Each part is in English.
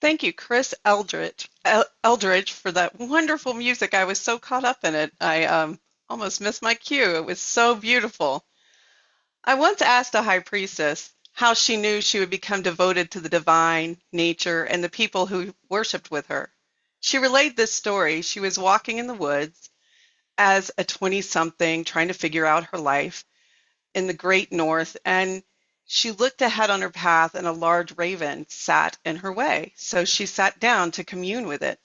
Thank you, Chris Eldridge, for that wonderful music. I was so caught up in it. I almost missed my cue. It was so beautiful. I once asked a high priestess how she knew she would become devoted to the divine, nature, and the people who worshiped with her. She relayed this story. She was walking in the woods as a 20-something, trying to figure out her life in the great north, and she looked ahead on her path, and a large raven sat in her way. So she sat down to commune with it.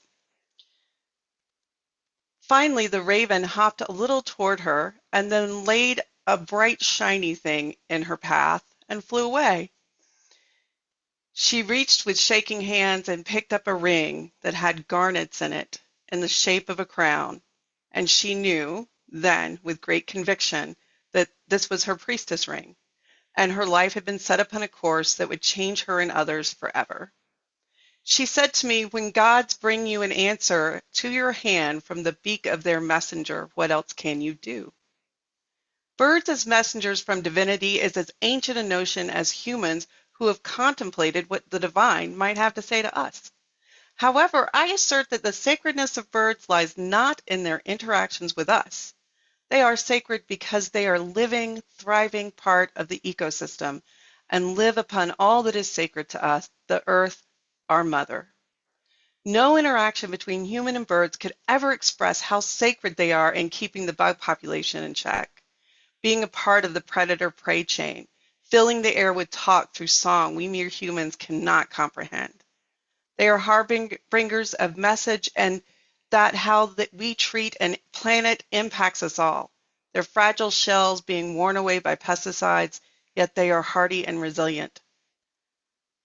Finally, the raven hopped a little toward her and then laid a bright, shiny thing in her path and flew away. She reached with shaking hands and picked up a ring that had garnets in it in the shape of a crown. And she knew then, with great conviction, that this was her priestess ring, and her life had been set upon a course that would change her and others forever. She said to me, when gods bring you an answer to your hand from the beak of their messenger, what else can you do? Birds as messengers from divinity is as ancient a notion as humans who have contemplated what the divine might have to say to us. However, I assert that the sacredness of birds lies not in their interactions with us. They are sacred because they are living, thriving part of the ecosystem and live upon all that is sacred to us, the earth, our mother. No interaction between human and birds could ever express how sacred they are in keeping the bug population in check, being a part of the predator-prey chain, filling the air with talk through song we mere humans cannot comprehend. They are harbingers of message and that how that we treat a planet impacts us all. Their fragile shells being worn away by pesticides, yet they are hardy and resilient.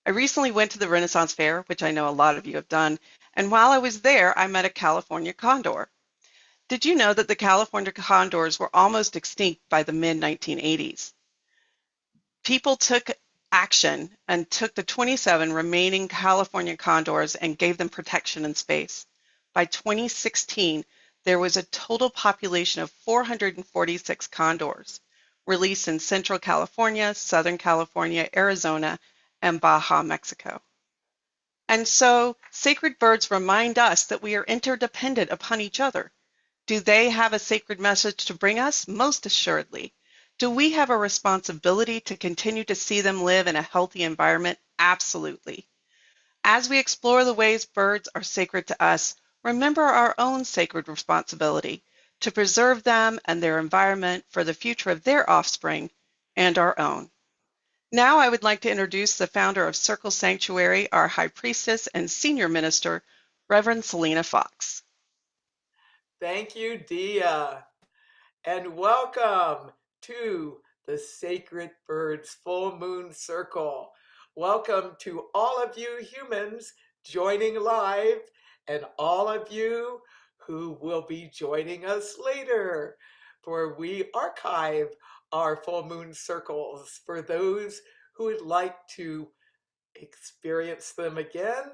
I recently went to the Renaissance Fair, which I know a lot of you have done, and while I was there, I met a California condor. Did you know that the California condors were almost extinct by the mid-1980s? People took action and took the 27 remaining California condors and gave them protection in space. By 2016, there was a total population of 446 condors released in Central California, Southern California, Arizona, and Baja, Mexico. And so sacred birds remind us that we are interdependent upon each other. Do they have a sacred message to bring us? Most assuredly. Do we have a responsibility to continue to see them live in a healthy environment? Absolutely. As we explore the ways birds are sacred to us, remember our own sacred responsibility to preserve them and their environment for the future of their offspring and our own. Now I would like to introduce the founder of Circle Sanctuary, our High Priestess and Senior Minister, Reverend Selena Fox. Thank you, Dia, and welcome to the Sacred Birds Full Moon Circle. Welcome to all of you humans joining live and all of you who will be joining us later, for we archive our full moon circles for those who would like to experience them again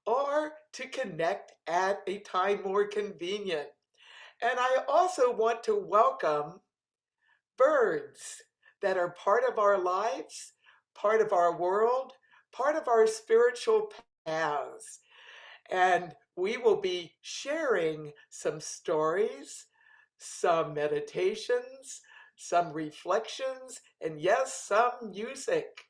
or to connect at a time more convenient. And I also want to welcome birds that are part of our lives, part of our world, part of our spiritual paths. And we will be sharing some stories, some meditations, some reflections, and yes, some music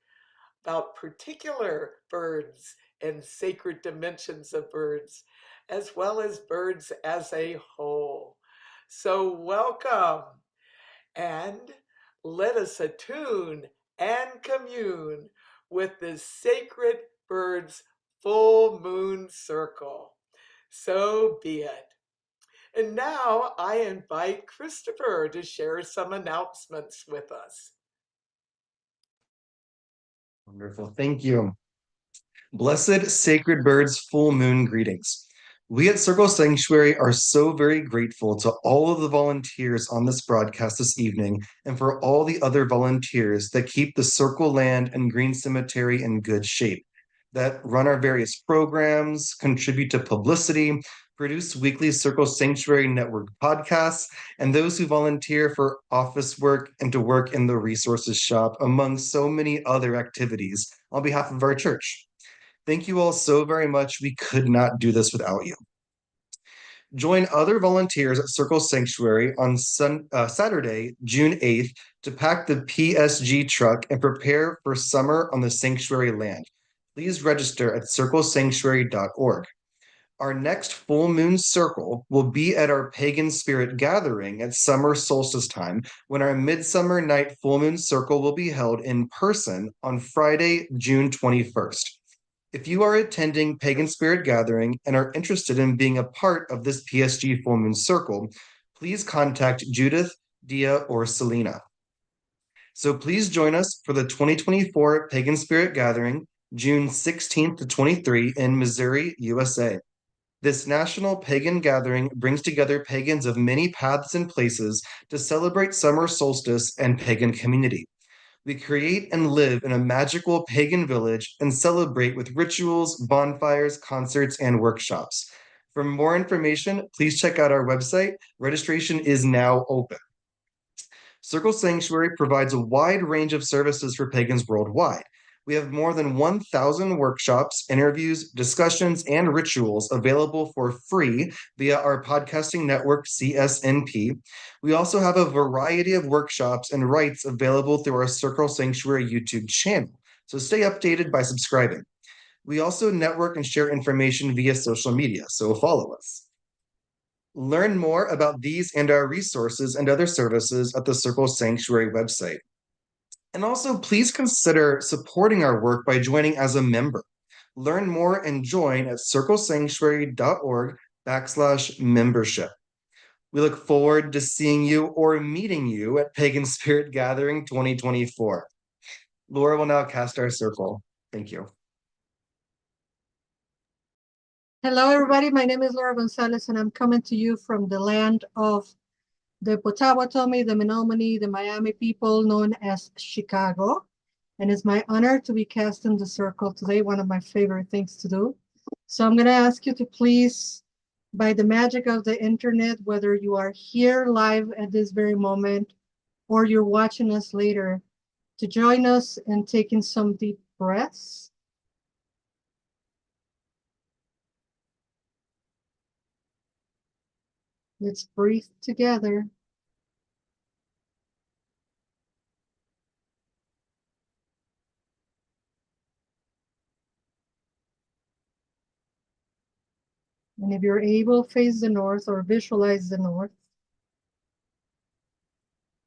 about particular birds and sacred dimensions of birds, as well as birds as a whole. So welcome, and let us attune and commune with the sacred bird's full moon circle. So be it. And now I invite Christopher to share some announcements with us. Wonderful. Thank you. Blessed sacred birds, full moon greetings. We at Circle Sanctuary are so very grateful to all of the volunteers on this broadcast this evening and for all the other volunteers that keep the Circle Land and Green Cemetery in good shape, that run our various programs, contribute to publicity, produce weekly Circle Sanctuary Network podcasts, and those who volunteer for office work and to work in the resources shop, among so many other activities on behalf of our church. Thank you all so very much. We could not do this without you. Join other volunteers at Circle Sanctuary on Saturday, June 8th, to pack the PSG truck and prepare for summer on the sanctuary land. Please register at circlesanctuary.org. Our next full moon circle will be at our pagan spirit gathering at summer solstice time, when our midsummer night full moon circle will be held in person on Friday, June 21st. If you are attending Pagan Spirit Gathering and are interested in being a part of this PSG Full Moon Circle, please contact Judith, Dia, or Selena. So please join us for the 2024 Pagan Spirit Gathering, June 16th to 23 in Missouri, USA. This national pagan gathering brings together pagans of many paths and places to celebrate summer solstice and pagan community. We create and live in a magical pagan village and celebrate with rituals, bonfires, concerts, and workshops. For more information, please check out our website. Registration is now open. Circle Sanctuary provides a wide range of services for pagans worldwide. We have more than 1,000 workshops, interviews, discussions, and rituals available for free via our podcasting network, CSNP. We also have a variety of workshops and rites available through our Circle Sanctuary YouTube channel, so stay updated by subscribing. We also network and share information via social media, so follow us. Learn more about these and our resources and other services at the Circle Sanctuary website. And also, please consider supporting our work by joining as a member. Learn more and join at circlesanctuary.org/membership. We look forward to seeing you or meeting you at Pagan Spirit Gathering 2024. Laura will now cast our circle. Thank you. Hello, everybody. My name is Laura Gonzalez, and I'm coming to you from the land of the Potawatomi, the Menominee, the Miami people known as Chicago. And it's my honor to be casting the circle today, one of my favorite things to do. So I'm going to ask you to please, by the magic of the internet, whether you are here live at this very moment or you're watching us later, to join us in taking some deep breaths. Let's breathe together. And if you're able, face the north or visualize the north.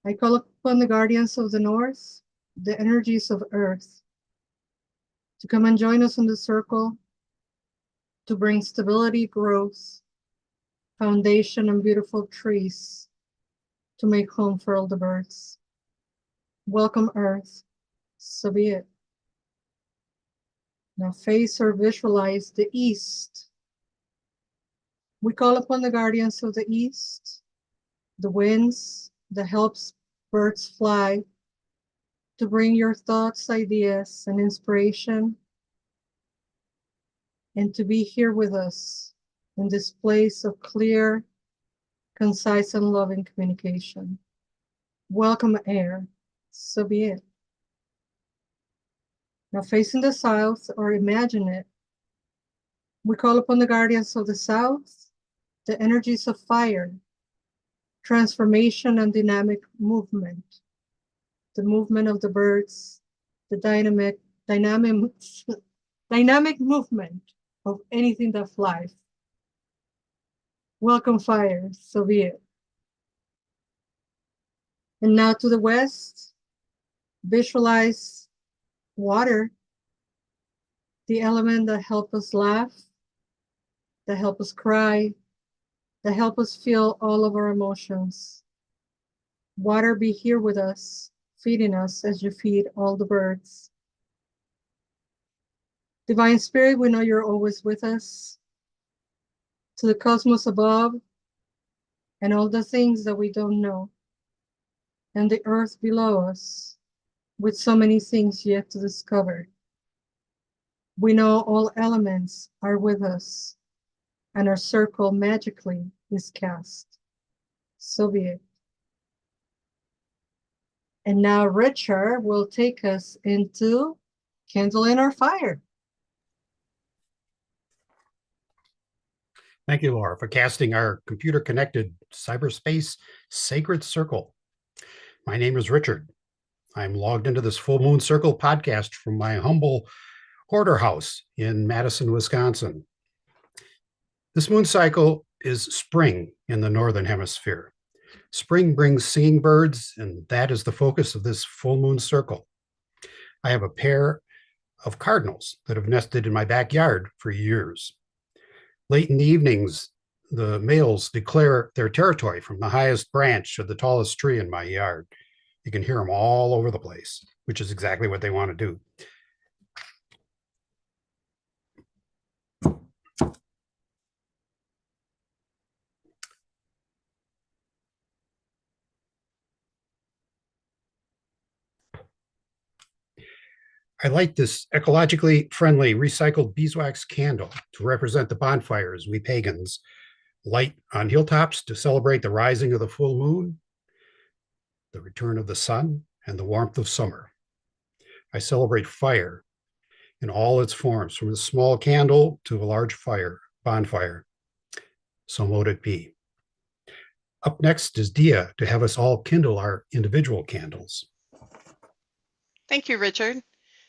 I call upon the guardians of the north, the energies of earth, to come and join us in the circle, to bring stability, growth, foundation, and beautiful trees to make home for all the birds. Welcome, earth. So be it. Now face or visualize the east. We call upon the guardians of the east, the winds that helps birds fly, to bring your thoughts, ideas, and inspiration, and to be here with us in this place of clear, concise, and loving communication. Welcome, air. So be it. Now facing the south, or imagine it, we call upon the guardians of the south, the energies of fire, transformation and dynamic movement, the movement of the birds, the dynamics dynamic movement of anything that flies. Welcome fire, so be it. And now to the west, visualize water, the element that helps us laugh, that helps us cry, that helps us feel all of our emotions. Water be here with us, feeding us as you feed all the birds. Divine Spirit, we know you're always with us. To the cosmos above and all the things that we don't know, and the earth below us, with so many things yet to discover. We know all elements are with us, and our circle magically is cast. So be it. And now Richard will take us into Kindling our Fire. Thank you, Laura, for casting our computer-connected cyberspace sacred circle. My name is Richard. I'm logged into this Full Moon Circle podcast from my humble hoarder house in Madison, Wisconsin. This moon cycle is spring in the Northern Hemisphere. Spring brings singing birds, and that is the focus of this full moon circle. I have a pair of cardinals that have nested in my backyard for years. Late in the evenings, the males declare their territory from the highest branch of the tallest tree in my yard. You can hear them all over the place, which is exactly what they want to do. I light this ecologically friendly recycled beeswax candle to represent the bonfires we pagans light on hilltops to celebrate the rising of the full moon, the return of the sun, and the warmth of summer. I celebrate fire in all its forms, from a small candle to a large bonfire. So mote it be. Up next is Dia to have us all kindle our individual candles. Thank you, Richard.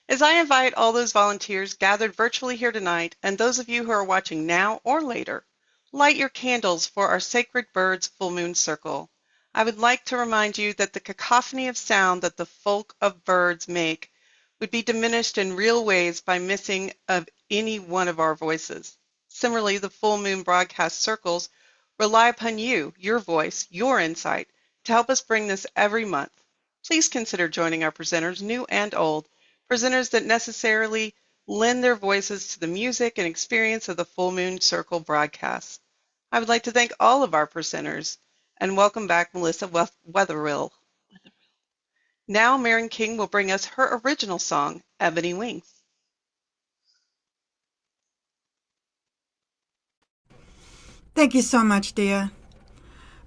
As I invite all those volunteers gathered virtually here tonight, and those of you who are watching now or later, light your candles for our Sacred Birds Full Moon Circle. I would like to remind you that the cacophony of sound that the folk of birds make would be diminished in real ways by missing of any one of our voices. Similarly, the full moon broadcast circles rely upon you, your voice, your insight, to help us bring this every month. Please consider joining our presenters, new and old, presenters that necessarily lend their voices to the music and experience of the Full Moon Circle broadcast. I would like to thank all of our presenters and welcome back Melissa Wetherill. Now Maren King will bring us her original song, Ebony Wings. Thank you so much, Dia.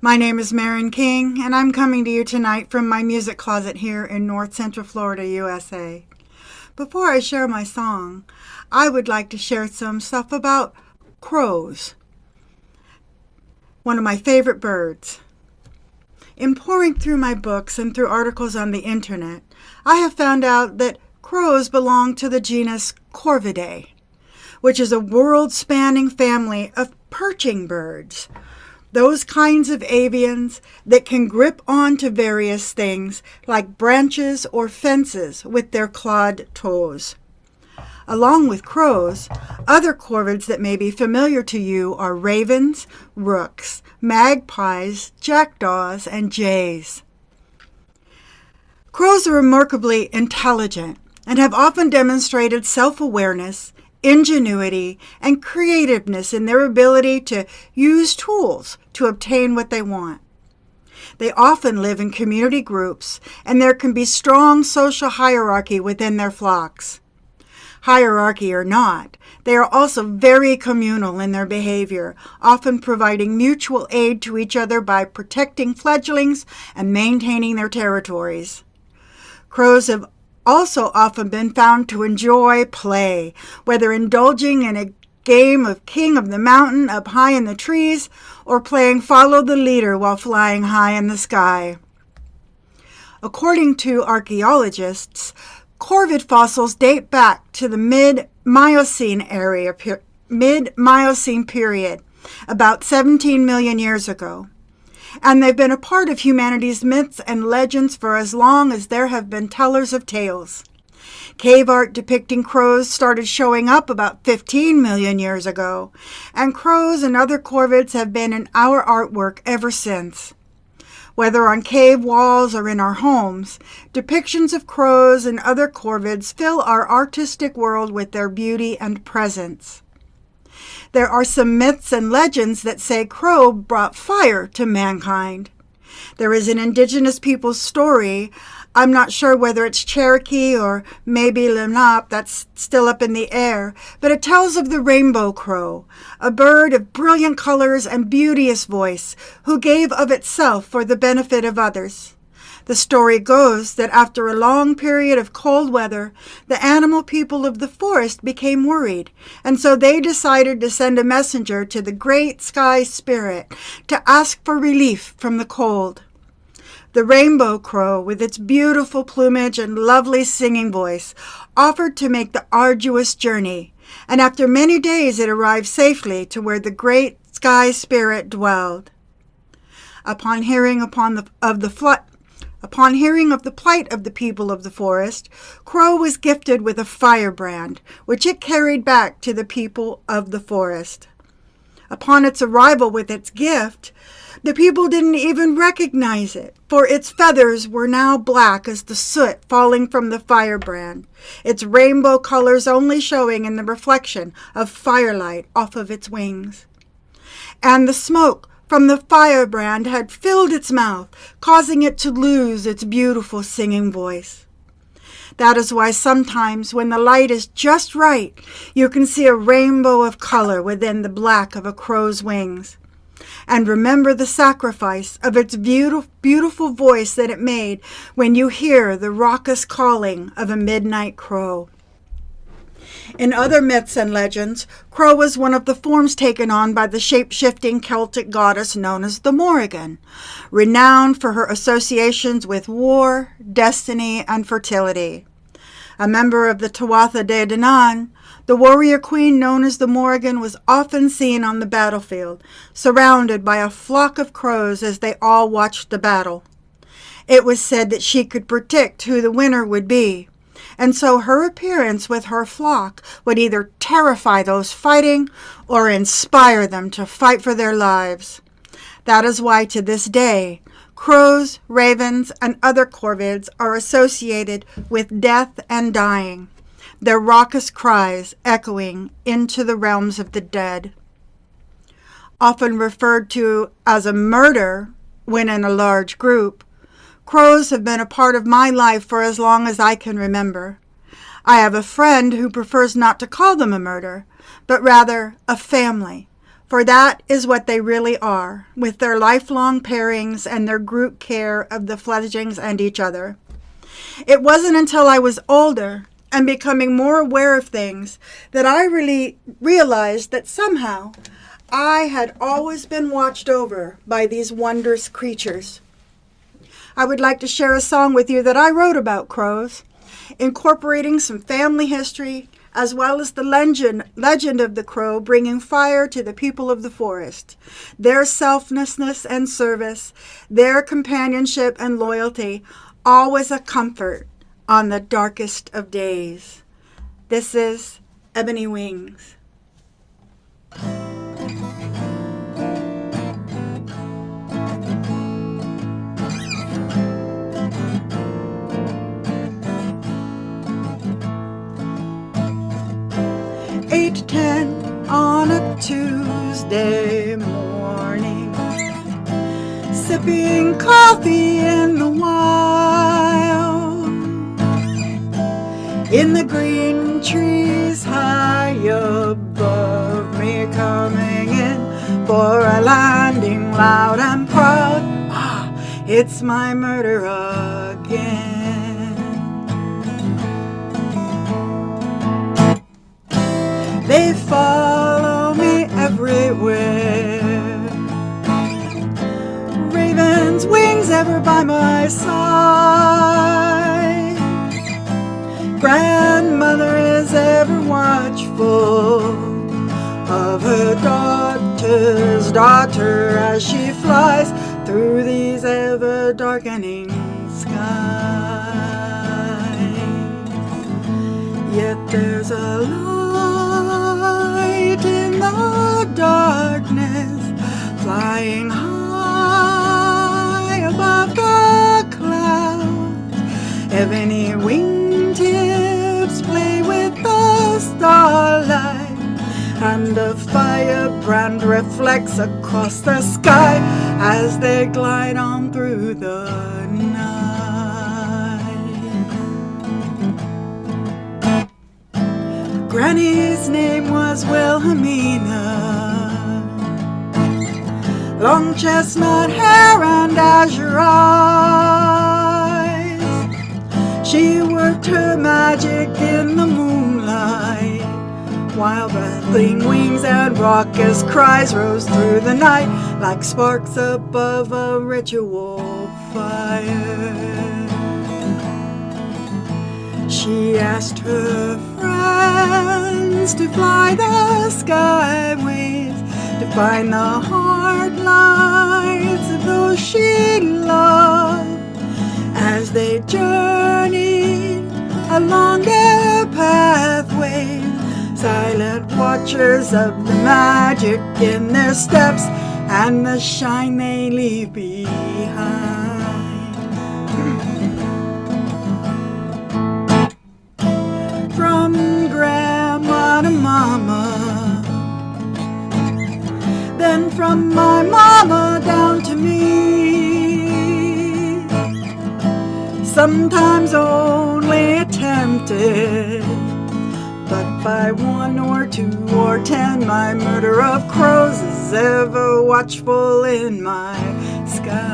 My name is Maren King, and I'm coming to you tonight from my music closet here in North Central Florida, USA. Before I share my song, I would like to share some stuff about crows, one of my favorite birds. In pouring through my books and through articles on the internet, I have found out that crows belong to the genus Corvidae, which is a world-spanning family of perching birds, those kinds of avians that can grip onto various things like branches or fences with their clawed toes. Along with crows, other corvids that may be familiar to you are ravens, rooks, magpies, jackdaws, and jays. Crows are remarkably intelligent and have often demonstrated self-awareness, ingenuity, and creativeness in their ability to use tools to obtain what they want. They often live in community groups, and there can be strong social hierarchy within their flocks. Hierarchy or not, they are also very communal in their behavior, often providing mutual aid to each other by protecting fledglings and maintaining their territories. Crows have also often been found to enjoy play, whether indulging in a game of King of the Mountain up high in the trees or playing Follow the Leader while flying high in the sky. According to archaeologists, corvid fossils date back to the mid-Miocene period, about 17 million years ago. And they've been a part of humanity's myths and legends for as long as there have been tellers of tales. Cave art depicting crows started showing up about 15 million years ago, and crows and other corvids have been in our artwork ever since. Whether on cave walls or in our homes, depictions of crows and other corvids fill our artistic world with their beauty and presence. There are some myths and legends that say Crow brought fire to mankind. There is an indigenous people's story. I'm not sure whether it's Cherokee or maybe Lenape, that's still up in the air, but it tells of the rainbow crow, a bird of brilliant colors and beauteous voice, who gave of itself for the benefit of others. The story goes that after a long period of cold weather, the animal people of the forest became worried, and so they decided to send a messenger to the great sky spirit to ask for relief from the cold. The rainbow crow, with its beautiful plumage and lovely singing voice, offered to make the arduous journey, and after many days it arrived safely to where the great sky spirit dwelled. Upon hearing of the plight of the people of the forest, Crow was gifted with a firebrand, which it carried back to the people of the forest. Upon its arrival with its gift, the people didn't even recognize it, for its feathers were now black as the soot falling from the firebrand, its rainbow colors only showing in the reflection of firelight off of its wings. And the smoke from the firebrand had filled its mouth, causing it to lose its beautiful singing voice. That is why sometimes when the light is just right, you can see a rainbow of color within the black of a crow's wings. And remember the sacrifice of its beautiful voice that it made when you hear the raucous calling of a midnight crow. In other myths and legends, Crow was one of the forms taken on by the shape-shifting Celtic goddess known as the Morrigan, renowned for her associations with war, destiny, and fertility. A member of the Tuatha De Danann, the warrior queen known as the Morrigan was often seen on the battlefield, surrounded by a flock of crows as they all watched the battle. It was said that she could predict who the winner would be, and so her appearance with her flock would either terrify those fighting or inspire them to fight for their lives. That is why to this day, crows, ravens, and other corvids are associated with death and dying, their raucous cries echoing into the realms of the dead. Often referred to as a murder when in a large group, crows have been a part of my life for as long as I can remember. I have a friend who prefers not to call them a murder, but rather a family, for that is what they really are, with their lifelong pairings and their group care of the fledglings and each other. It wasn't until I was older and becoming more aware of things that I really realized that somehow I had always been watched over by these wondrous creatures. I would like to share a song with you that I wrote about crows, incorporating some family history as well as the legend of the crow bringing fire to the people of the forest, their selflessness and service, their companionship and loyalty, always a comfort on the darkest of days. This is Ebony Wings. 8:10 on a Tuesday morning, sipping coffee in the wild, in the green trees high above me, coming in for a landing loud and proud. Ah, it's my murder again. They follow me everywhere, raven's wings ever by my side. Grandmother is ever watchful watchful of her daughter's daughter as she flies through these ever-darkening skies. Yet there's a light in the darkness, flying high above the clouds. Ebony wingtips play with the starlight, and a firebrand reflects across the sky as they glide on through the night. Granny's name was Wilhelmina, long chestnut hair and azure eyes. She worked her magic in the moonlight, while rattling wings and raucous cries rose through the night like sparks above a ritual fire. She asked her friends to fly the skyways, to find the hard lights of those she loved, as they journeyed along their pathways, silent watchers of the magic in their steps and the shine they leave behind. From grandma to mama, then from my mama down to me, sometimes only attempted, but by one or two or 10, my murder of crows is ever watchful in my skies.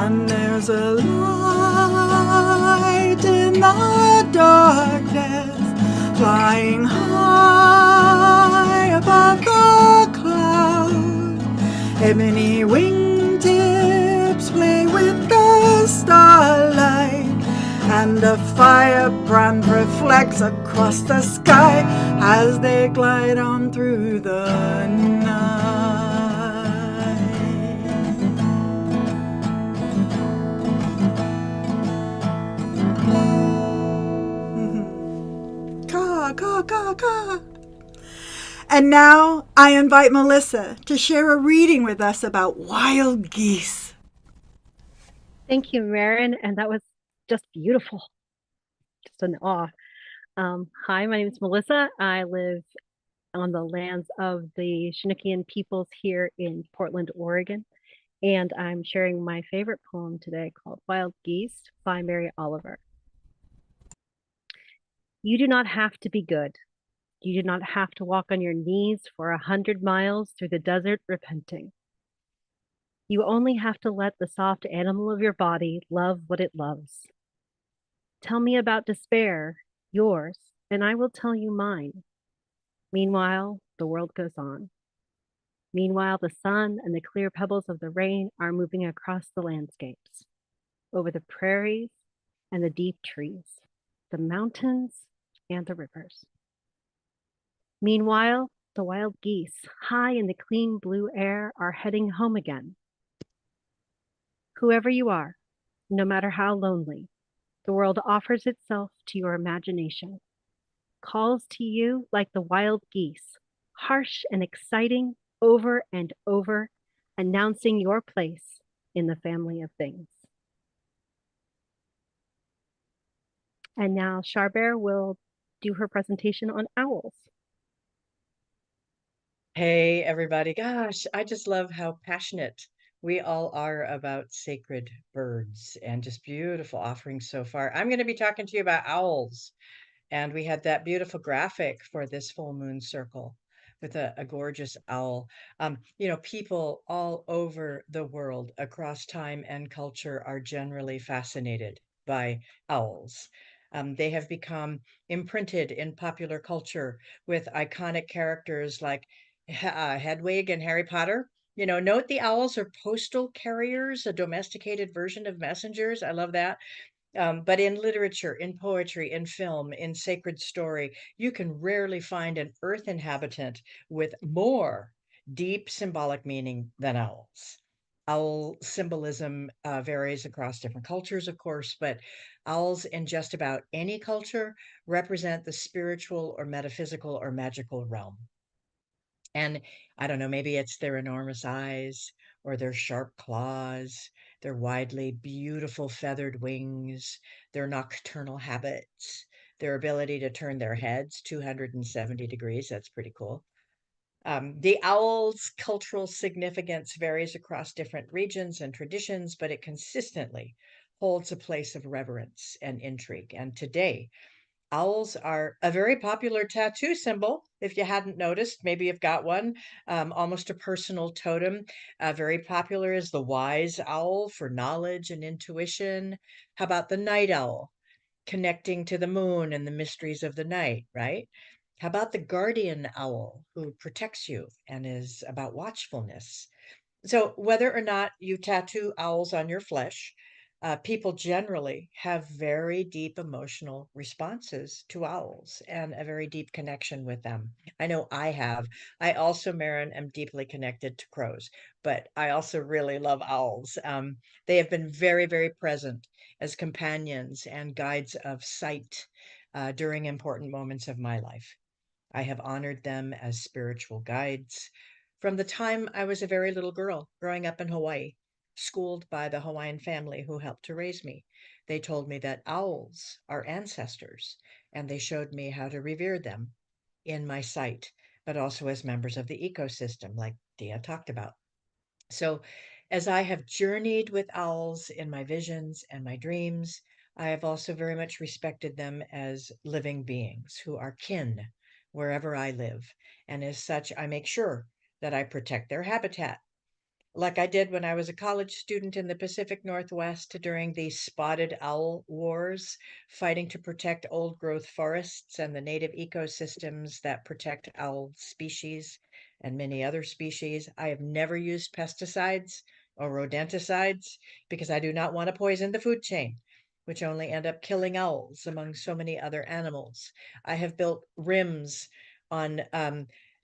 And there's a light in the darkness, flying high above the clouds. Ebony wingtips play with the starlight, and a firebrand reflects across the sky as they glide on through the night. Caw, caw, caw, caw. And now I invite Melissa to share a reading with us about wild geese. Thank you, Marin, and that was just beautiful. Just an awe. Hi, my name is Melissa. I live on the lands of the Chinookian peoples here in Portland, Oregon, and I'm sharing my favorite poem today called Wild Geese by Mary Oliver. You do not have to be good. You do not have to walk on your knees for 100 miles through the desert repenting. You only have to let the soft animal of your body love what it loves. Tell me about despair, yours, and I will tell you mine. Meanwhile, the world goes on. Meanwhile, the sun and the clear pebbles of the rain are moving across the landscapes, over the prairies and the deep trees, the mountains and the rivers. Meanwhile, the wild geese, high in the clean blue air, are heading home again. Whoever you are, no matter how lonely, the world offers itself to your imagination, calls to you like the wild geese, harsh and exciting, over and over, announcing your place in the family of things. And now Charbert will do her presentation on owls. Hey, everybody. Gosh, I just love how passionate we all are about sacred birds and just beautiful offerings so far. I'm going to be talking to you about owls. And we had that beautiful graphic for this full moon circle with a gorgeous owl. People all over the world across time and culture are generally fascinated by owls. They have become imprinted in popular culture with iconic characters like Hedwig and Harry Potter. Note the owls are postal carriers, a domesticated version of messengers. I love that. But in literature, in poetry, in film, in sacred story, you can rarely find an earth inhabitant with more deep symbolic meaning than owls. Owl symbolism varies across different cultures, of course, but owls in just about any culture represent the spiritual or metaphysical or magical realm. And I don't know, maybe it's their enormous eyes or their sharp claws, their widely beautiful feathered wings, their nocturnal habits, their ability to turn their heads 270 degrees. That's pretty cool. The owl's cultural significance varies across different regions and traditions, but it consistently holds a place of reverence and intrigue. And today, owls are a very popular tattoo symbol. If you hadn't noticed, maybe you've got one, almost a personal totem. Very popular is the wise owl for knowledge and intuition. How about the night owl, connecting to the moon and the mysteries of the night, right? How about the guardian owl who protects you and is about watchfulness? So, whether or not you tattoo owls on your flesh, people generally have very deep emotional responses to owls and a very deep connection with them. I know I have. I also, Marin, am deeply connected to crows, but I also really love owls. They have been very, very present as companions and guides of sight during important moments of my life. I have honored them as spiritual guides from the time I was a very little girl growing up in Hawaii, schooled by the Hawaiian family who helped to raise me. They told me that owls are ancestors, and they showed me how to revere them in my sight, but also as members of the ecosystem, like Dia talked about. So, as I have journeyed with owls in my visions and my dreams, I have also very much respected them as living beings who are kin wherever I live. And as such, I make sure that I protect their habitat like I did when I was a college student in the Pacific Northwest during the spotted owl wars, fighting to protect old growth forests and the native ecosystems that protect owl species and many other species. I have never used pesticides or rodenticides because I do not want to poison the food chain, which only end up killing owls among so many other animals. I have built rims on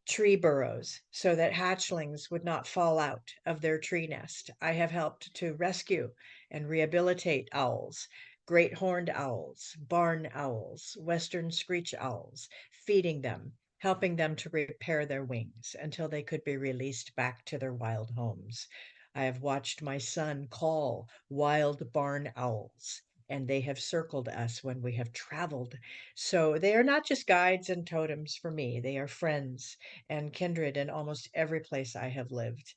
tree burrows so that hatchlings would not fall out of their tree nest. I have helped to rescue and rehabilitate owls, great horned owls, barn owls, western screech owls, feeding them, helping them to repair their wings until they could be released back to their wild homes. I have watched my son call wild barn owls, and they have circled us when we have traveled. So they are not just guides and totems for me, they are friends and kindred in almost every place I have lived.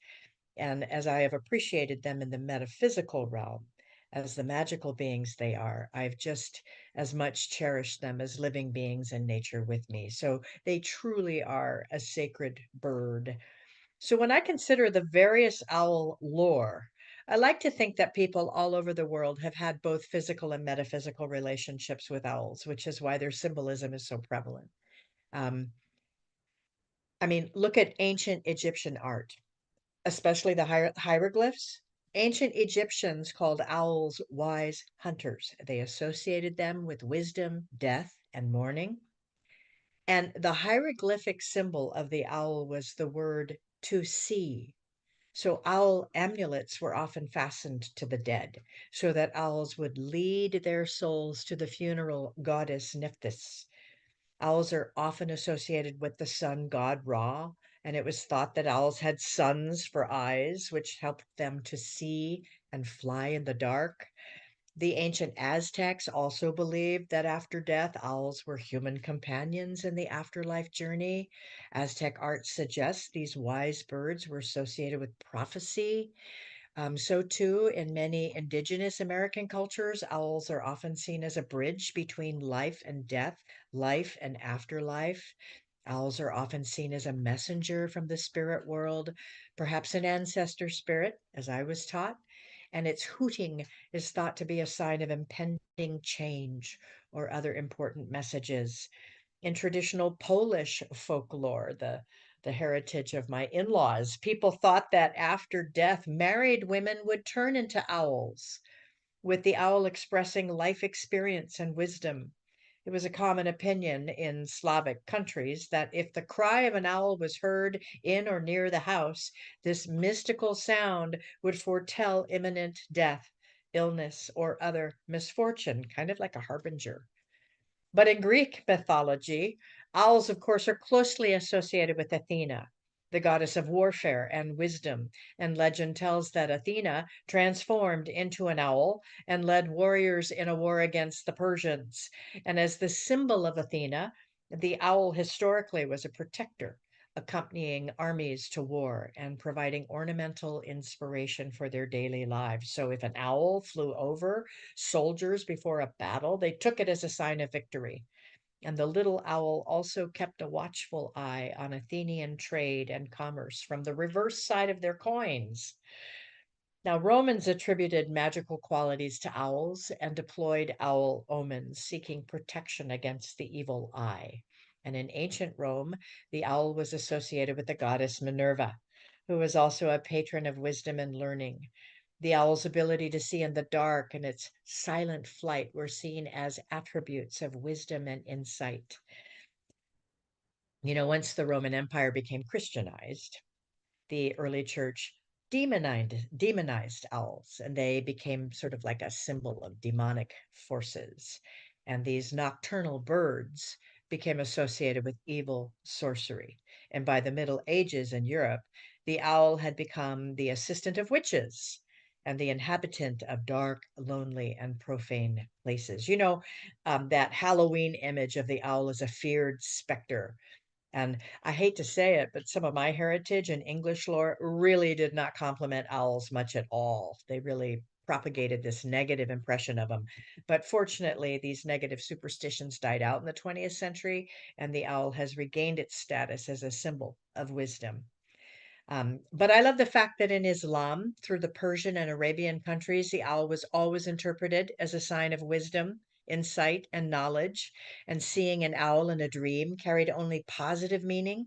And as I have appreciated them in the metaphysical realm, as the magical beings they are, I've just as much cherished them as living beings in nature with me. So they truly are a sacred bird. So when I consider the various owl lore, I like to think that people all over the world have had both physical and metaphysical relationships with owls, which is why their symbolism is so prevalent. Um, I mean, look at ancient Egyptian art, especially the hieroglyphs. Ancient Egyptians called owls wise hunters. They associated them with wisdom, death, and mourning. And the hieroglyphic symbol of the owl was the word to see. So owl amulets were often fastened to the dead so that owls would lead their souls to the funeral goddess Nephthys. Owls are often associated with the sun god Ra, and it was thought that owls had suns for eyes, which helped them to see and fly in the dark. The ancient Aztecs also believed that after death, owls were human companions in the afterlife journey. Aztec art suggests these wise birds were associated with prophecy. So, too, in many indigenous American cultures, owls are often seen as a bridge between life and death, life and afterlife. Owls are often seen as a messenger from the spirit world, perhaps an ancestor spirit, as I was taught. And its hooting is thought to be a sign of impending change or other important messages. In traditional Polish folklore, the heritage of my in-laws, people thought that after death, married women would turn into owls. with the owl expressing life experience and wisdom. It was a common opinion in Slavic countries that if the cry of an owl was heard in or near the house, this mystical sound would foretell imminent death, illness, or other misfortune, kind of like a harbinger. But in Greek mythology, owls, of course, are closely associated with Athena, the goddess of warfare and wisdom. And legend tells that Athena transformed into an owl and led warriors in a war against the Persians. And as the symbol of Athena, the owl historically was a protector, accompanying armies to war and providing ornamental inspiration for their daily lives. So if an owl flew over soldiers before a battle, they took it as a sign of victory. And the little owl also kept a watchful eye on Athenian trade and commerce from the reverse side of their coins. Now, Romans attributed magical qualities to owls and deployed owl omens, seeking protection against the evil eye. And in ancient Rome, the owl was associated with the goddess Minerva, who was also a patron of wisdom and learning. The owl's ability to see in the dark and its silent flight were seen as attributes of wisdom and insight. Once the Roman Empire became Christianized, the early church demonized owls, and they became sort of like a symbol of demonic forces. And these nocturnal birds became associated with evil sorcery. And by the Middle Ages in Europe, the owl had become the assistant of witches and the inhabitant of dark, lonely, and profane places. That Halloween image of the owl as a feared specter. And I hate to say it, but some of my heritage and English lore really did not compliment owls much at all. They really propagated this negative impression of them. But fortunately, these negative superstitions died out in the 20th century, and the owl has regained its status as a symbol of wisdom. But I love the fact that in Islam, through the Persian and Arabian countries, the owl was always interpreted as a sign of wisdom, insight, and knowledge. And seeing an owl in a dream carried only positive meaning.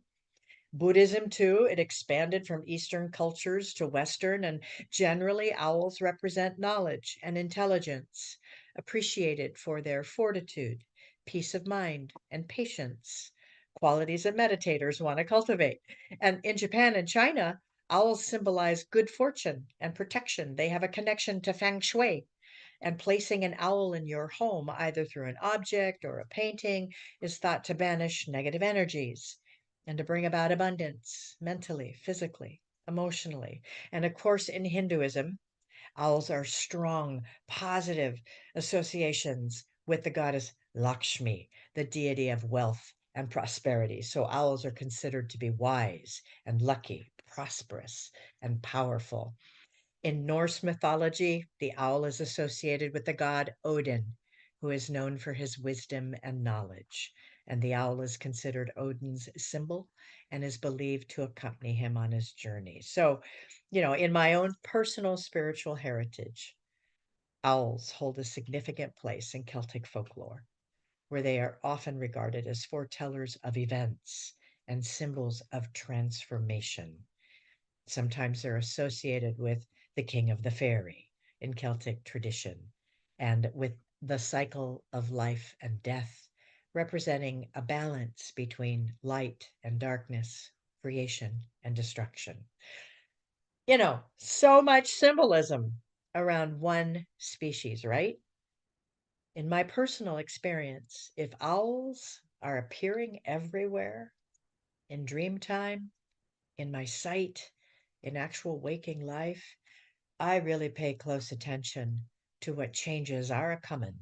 Buddhism, too, it expanded from Eastern cultures to Western, and generally owls represent knowledge and intelligence, appreciated for their fortitude, peace of mind, and patience, qualities that meditators want to cultivate. And in Japan and China, owls symbolize good fortune and protection. They have a connection to feng shui, and placing an owl in your home, either through an object or a painting, is thought to banish negative energies and to bring about abundance mentally, physically, emotionally. And of course, in Hinduism, owls are strong, positive associations with the goddess Lakshmi, the deity of wealth and prosperity. So owls are considered to be wise and lucky, prosperous and powerful. In Norse mythology, the owl is associated with the god Odin, who is known for his wisdom and knowledge. And the owl is considered Odin's symbol and is believed to accompany him on his journey. So, in my own personal spiritual heritage, owls hold a significant place in Celtic folklore, where they are often regarded as foretellers of events and symbols of transformation. Sometimes they're associated with the king of the fairy in Celtic tradition and with the cycle of life and death, representing a balance between light and darkness, creation and destruction. So much symbolism around one species, right? In my personal experience, if owls are appearing everywhere in dream time, in my sight, in actual waking life, I really pay close attention to what changes are a coming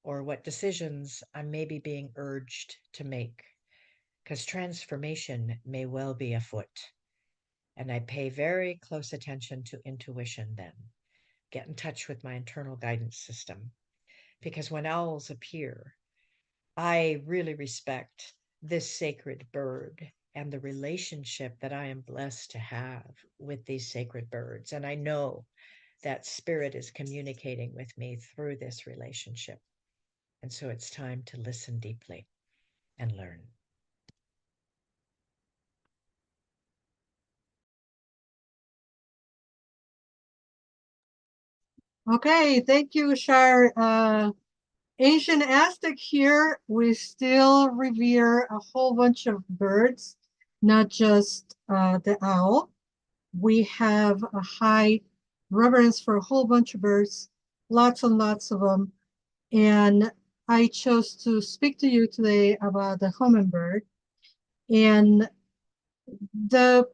or what decisions I may be being urged to make, because transformation may well be afoot. And I pay very close attention to intuition then, get in touch with my internal guidance system. Because when owls appear, I really respect this sacred bird and the relationship that I am blessed to have with these sacred birds. And I know that spirit is communicating with me through this relationship. And so it's time to listen deeply and learn. Okay, thank you, Shar. Ancient Aztec here, we still revere a whole bunch of birds, not just the owl. We have a high reverence for a whole bunch of birds, lots and lots of them. And I chose to speak to you today about the hummingbird. And the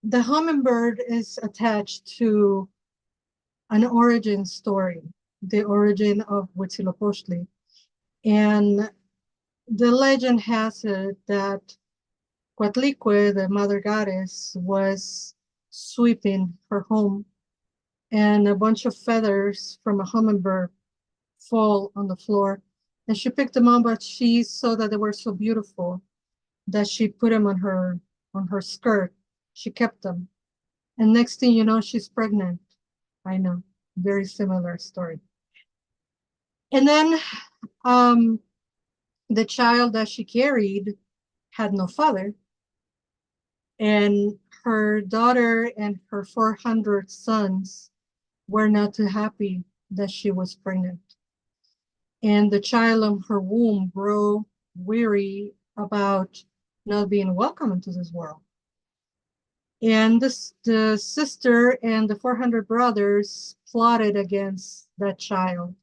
the hummingbird is attached to an origin story, the origin of Huitzilopochtli. And the legend has it that Coatlicue, the mother goddess, was sweeping her home, and a bunch of feathers from a hummingbird fall on the floor. And she picked them up, but she saw that they were so beautiful that she put them on her skirt. She kept them. And next thing you know, she's pregnant. I know, very similar story. And then the child that she carried had no father. And her daughter and her 400 sons were not too happy that she was pregnant. And the child of her womb grew weary about not being welcome into this world. And the sister and the 400 brothers plotted against that child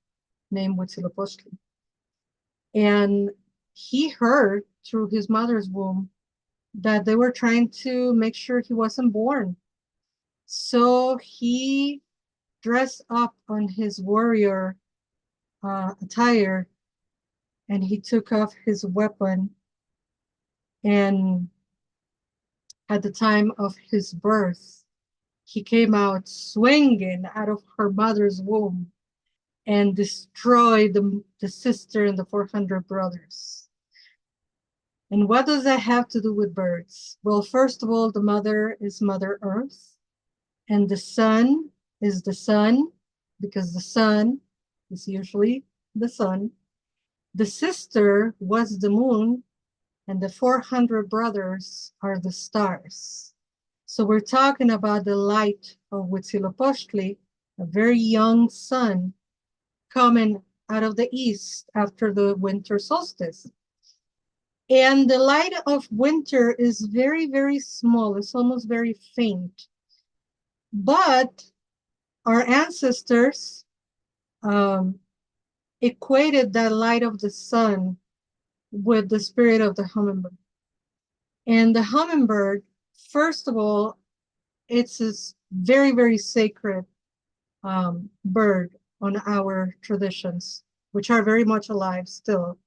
named Huitzilopochtli. And he heard through his mother's womb that they were trying to make sure he wasn't born. So he dressed up on his warrior attire, and he took off his weapon. And at the time of his birth, he came out swinging out of her mother's womb and destroyed the sister and the 400 brothers. And what does that have to do with birds? Well, first of all, the mother is Mother Earth, and the sun is the sun, because the sun is usually the sun. The sister was the moon, and the 400 brothers are the stars. So we're talking about the light of Huitzilopochtli, a very young sun coming out of the east after the winter solstice. And the light of winter is very, very small. It's almost very faint. But our ancestors equated that light of the sun with the spirit of the hummingbird. And the hummingbird, first of all, it's this very, very sacred bird on our traditions, which are very much alive still.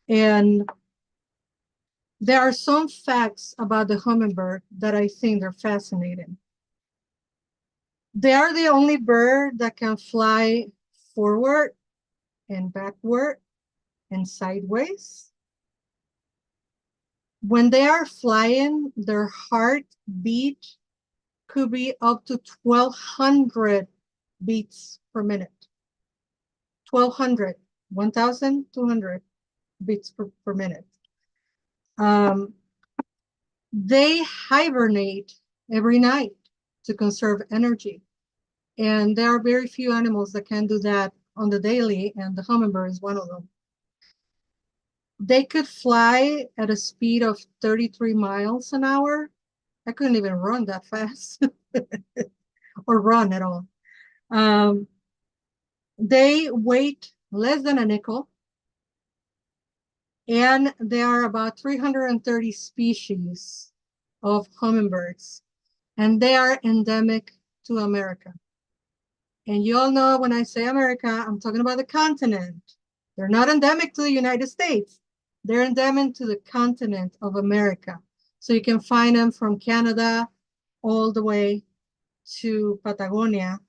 And there are some facts about the hummingbird that I think are fascinating. They are the only bird that can fly forward and backward and sideways. When they are flying, their heartbeat could be up to 1,200 beats per minute. 1,200, 1,200 beats per minute. They hibernate every night to conserve energy. And there are very few animals that can do that on the daily, and the hummingbird is one of them. They could fly at a speed of 33 miles an hour. I couldn't even run that fast or run at all. They weigh less than a nickel, and there are about 330 species of hummingbirds, and they are endemic to America. And you all know when I say America, I'm talking about the continent. They're not endemic to the United States. They're endemic to the continent of America. So you can find them from Canada all the way to Patagonia.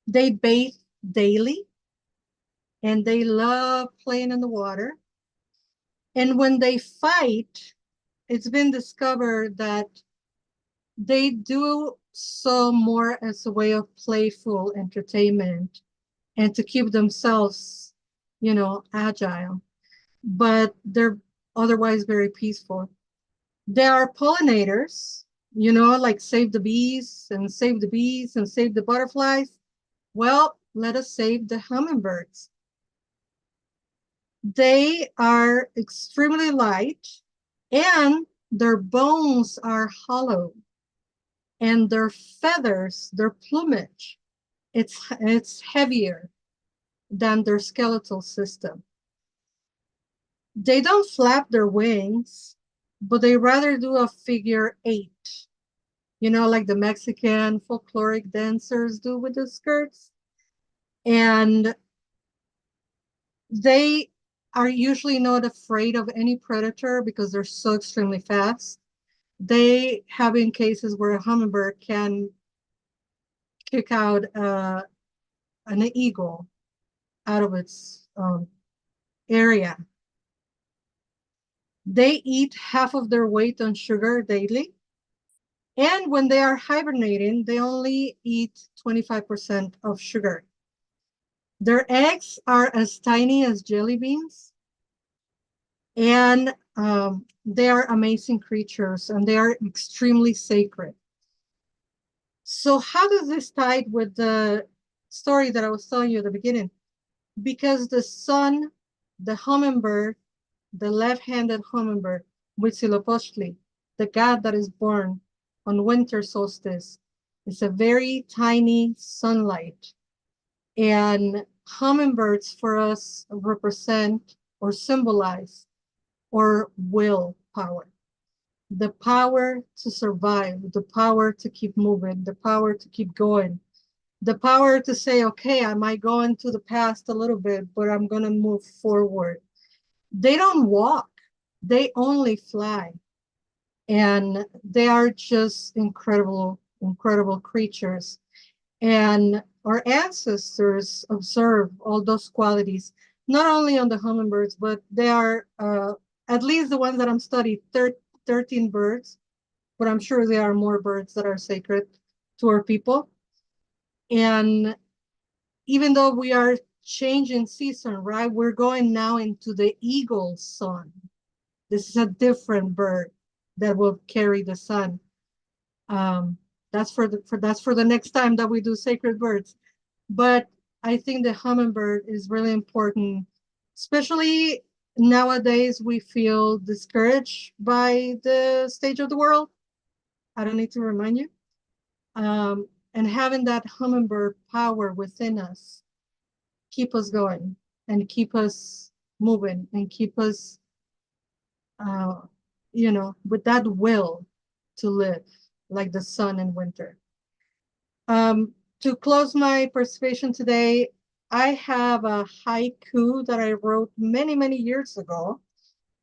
They bathe daily, and they love playing in the water. And when they fight, it's been discovered that they do so more as a way of playful entertainment and to keep themselves, agile. But they're otherwise very peaceful. They are pollinators. like save the bees and save the bees and save the butterflies. Well, let us save the hummingbirds. They are extremely light and their bones are hollow and their feathers, their plumage, it's heavier than their skeletal system. They don't flap their wings, but they rather do a figure 8, like the Mexican folkloric dancers do with the skirts. And they are usually not afraid of any predator because they're so extremely fast. They have been cases where a hummingbird can kick out an eagle out of its area. They eat half of their weight on sugar daily. And when they are hibernating, they only eat 25% of sugar. Their eggs are as tiny as jelly beans. And they are amazing creatures and they are extremely sacred. So how does this tie with the story that I was telling you at the beginning? Because the sun, the hummingbird, the left-handed hummingbird, Huitzilopochtli, the god that is born on winter solstice, is a very tiny sunlight. And hummingbirds for us represent or symbolize or willpower. The power to survive, the power to keep moving, the power to keep going, the power to say, okay, I might go into the past a little bit, but I'm going to move forward. They don't walk, they only fly. And they are just incredible, incredible creatures. And our ancestors observed all those qualities, not only on the hummingbirds, but they are, at least the ones that I'm studying, 13 birds, but I'm sure there are more birds that are sacred to our people. And even though we are changing season, right? We're going now into the eagle sun. This is a different bird that will carry the sun. That's for the next time that we do sacred birds. But I think the hummingbird is really important, especially nowadays we feel discouraged by the stage of the world. I don't need to remind you. And having that hummingbird power within us keep us going and keep us moving and keep us, with that will to live like the sun in winter. To close my participation today, I have a haiku that I wrote many, many years ago.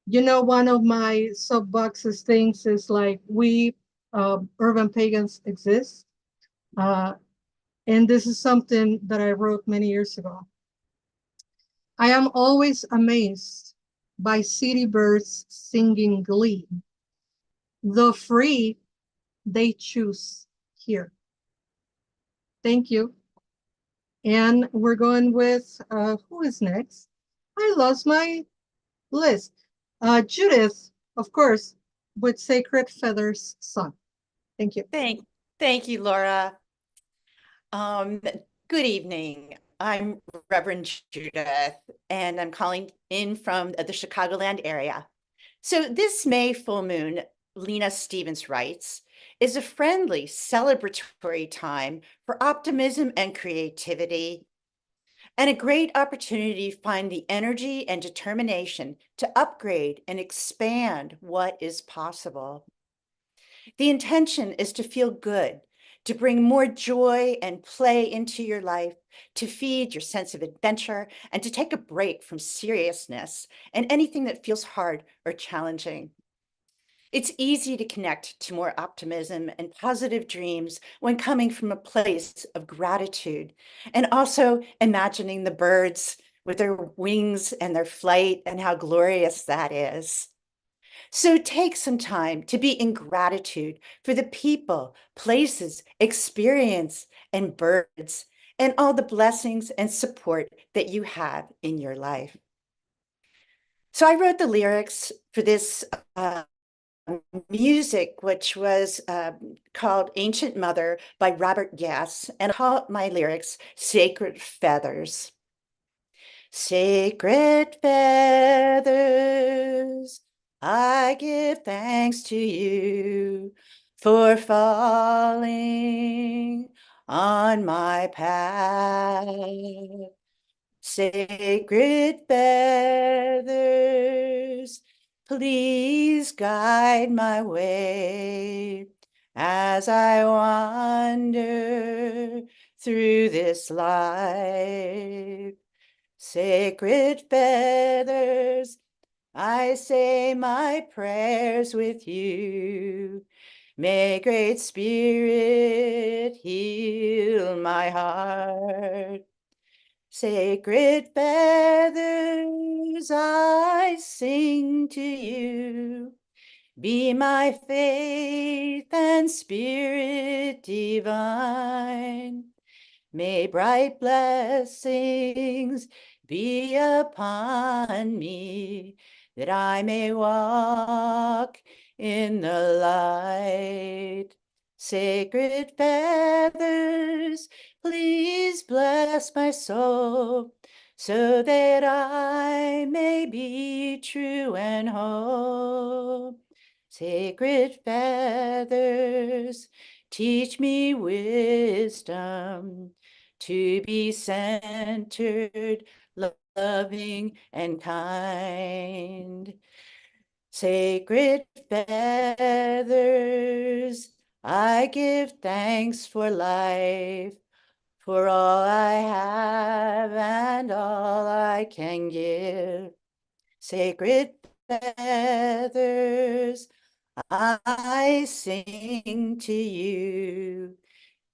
One of my soapboxes things is like we urban pagans exist. And this is something that I wrote many years ago. I am always amazed by city birds singing glee. Though free, they choose here. Thank you. And we're going with, who is next? I lost my list. Judith, of course, with Sacred Feathers Song. Thank you. Thank you, Laura. Good evening. I'm Reverend Judith, and I'm calling in from the Chicagoland area. So this May full moon, Lena Stevens writes, is a friendly, celebratory time for optimism and creativity, and a great opportunity to find the energy and determination to upgrade and expand what is possible. The intention is to feel good, to bring more joy and play into your life, to feed your sense of adventure, and to take a break from seriousness and anything that feels hard or challenging. It's easy to connect to more optimism and positive dreams when coming from a place of gratitude and also imagining the birds with their wings and their flight and how glorious that is. So take some time to be in gratitude for the people, places, experience, and birds, and all the blessings and support that you have in your life. So I wrote the lyrics for this music, which was called Ancient Mother by Robert Gass, and I call my lyrics Sacred Feathers. Sacred feathers, I give thanks to you for falling on my path. Sacred feathers, please guide my way as I wander through this life. Sacred feathers, I say my prayers with you. May Great Spirit heal my heart. Sacred feathers, I sing to you. Be my faith and spirit divine. May bright blessings be upon me, that I may walk in the light. Sacred feathers, please bless my soul, so that I may be true and whole. Sacred feathers, teach me wisdom to be centered, loving, and kind. Sacred feathers, I give thanks for life, for all I have and all I can give. Sacred feathers, I sing to you.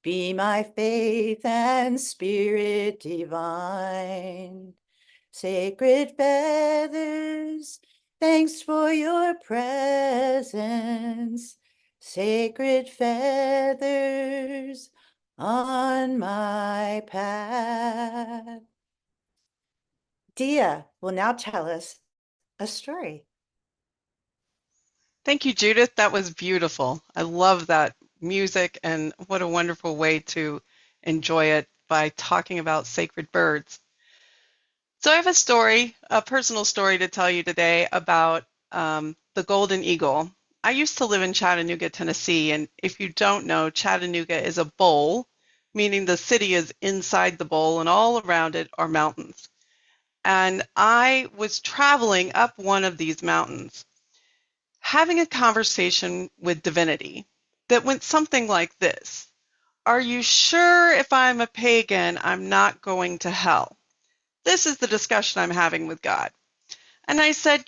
Be my faith and spirit divine. Sacred feathers, thanks for your presence. Sacred feathers on my path. Dia will now tell us a story. Thank you, Judith. That was beautiful. I love that music, and what a wonderful way to enjoy it by talking about sacred birds. So I have a story, a personal story to tell you today about the golden eagle. I used to live in Chattanooga, Tennessee, and if you don't know, Chattanooga is a bowl, meaning the city is inside the bowl and all around it are mountains. And I was traveling up one of these mountains, having a conversation with divinity that went something like this. Are you sure if I'm a pagan, I'm not going to hell? This is the discussion I'm having with God. And I said,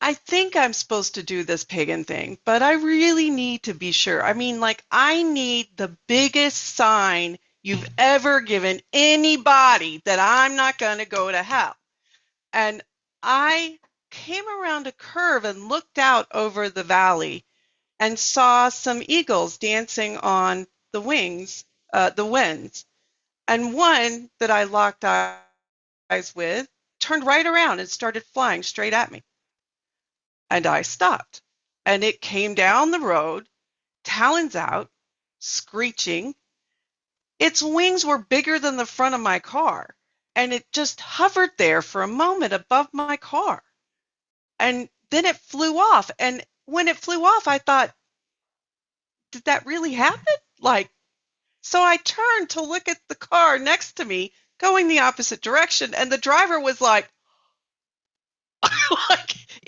I think I'm supposed to do this pagan thing, but I really need to be sure. I mean, I need the biggest sign you've ever given anybody that I'm not going to go to hell. And I came around a curve and looked out over the valley and saw some eagles dancing on the winds. And one that I locked eyes with turned right around and started flying straight at me. And I stopped. And it came down the road, talons out, screeching. Its wings were bigger than the front of my car, and it just hovered there for a moment above my car. And then it flew off. And when it flew off, I thought, did that really happen? So I turned to look at the car next to me going the opposite direction, and the driver was like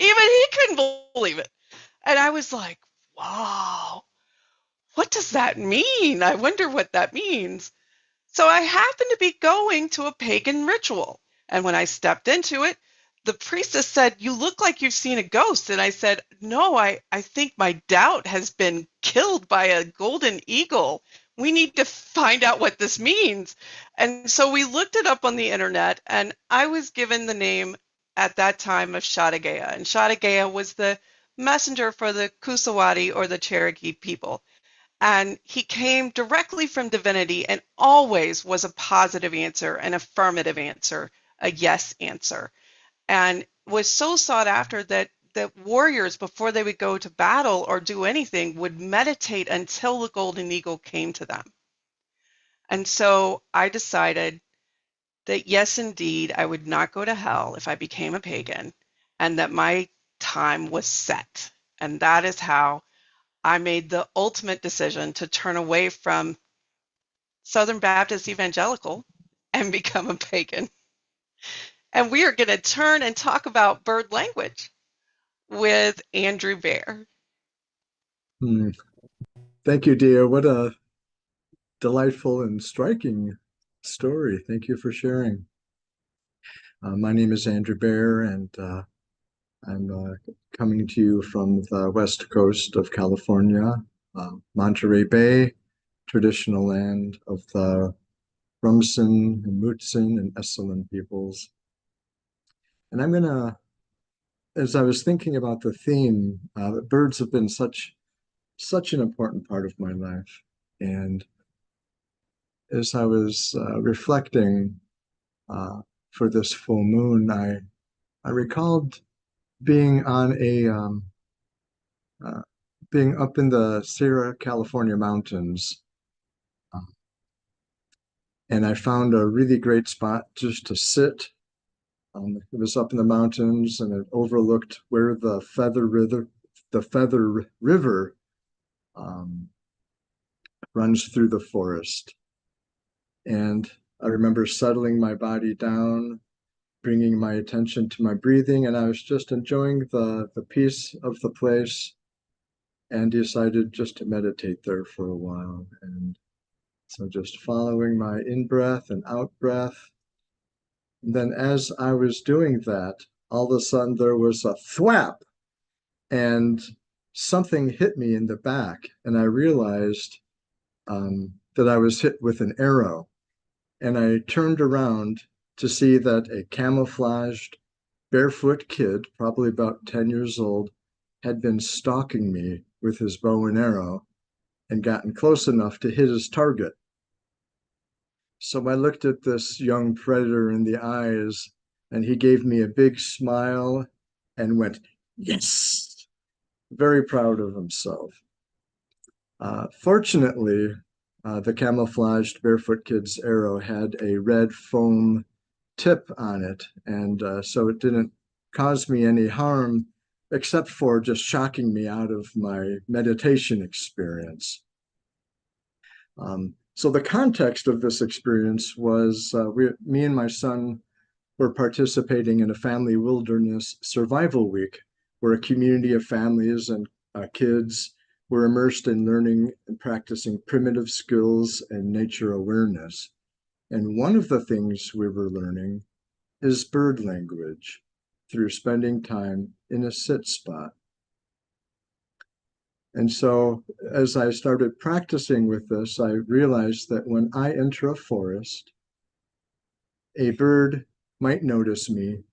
even he couldn't believe it. And I was like, wow, what does that mean? I wonder what that means. So I happened to be going to a pagan ritual. And when I stepped into it, the priestess said, you look like you've seen a ghost. And I said, no, I think my doubt has been killed by a golden eagle. We need to find out what this means. And so we looked it up on the internet, and I was given the name at that time of Shadagaya. And Shadagaya was the messenger for the Kusawati or the Cherokee people. And he came directly from divinity and always was a positive answer, an affirmative answer, a yes answer, and was so sought after that that warriors, before they would go to battle or do anything, would meditate until the golden eagle came to them. And so I decided that yes, indeed, I would not go to hell if I became a pagan, and that my time was set. And that is how I made the ultimate decision to turn away from Southern Baptist evangelical and become a pagan. And we are going to turn and talk about bird language with Andrew Bear. Thank you, Dia. What a delightful and striking story. Thank you for sharing. My name is Andrew Bear, and I'm coming to you from the west coast of California, Monterey Bay, traditional land of the Rumsen and Mutsun and Esalen peoples. And I'm going to, as I was thinking about the theme, birds have been such an important part of my life. And as I was reflecting for this full moon, I recalled being on being up in the Sierra California mountains, and I found a really great spot just to sit. It was up in the mountains, and it overlooked where the Feather River runs through the forest. And I remember settling my body down, bringing my attention to my breathing, and I was just enjoying the peace of the place, and decided just to meditate there for a while. And so just following my in-breath and out-breath. And then as I was doing that, all of a sudden there was a thwap, and something hit me in the back, and I realized that I was hit with an arrow. And I turned around to see that a camouflaged, barefoot kid, probably about 10 years old, had been stalking me with his bow and arrow and gotten close enough to hit his target. So I looked at this young predator in the eyes, and he gave me a big smile and went, "Yes," very proud of himself. Fortunately, the camouflaged barefoot kid's arrow had a red foam tip on it, and so it didn't cause me any harm, except for just shocking me out of my meditation experience. So the context of this experience was me and my son were participating in a family wilderness survival week, where a community of families and kids were immersed in learning and practicing primitive skills and nature awareness. And one of the things we were learning is bird language through spending time in a sit spot. And so as I started practicing with this, I realized that when I enter a forest, a bird might notice me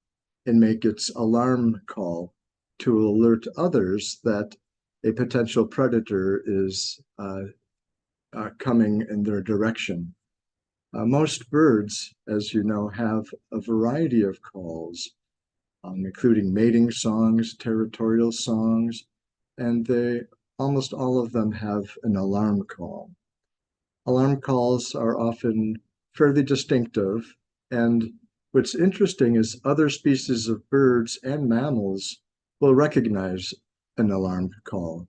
and make its alarm call to alert others that a potential predator is coming in their direction. Most birds, as you know, have a variety of calls, including mating songs, territorial songs, and almost all of them have an alarm call. Alarm calls are often fairly distinctive, and what's interesting is other species of birds and mammals will recognize an alarm call.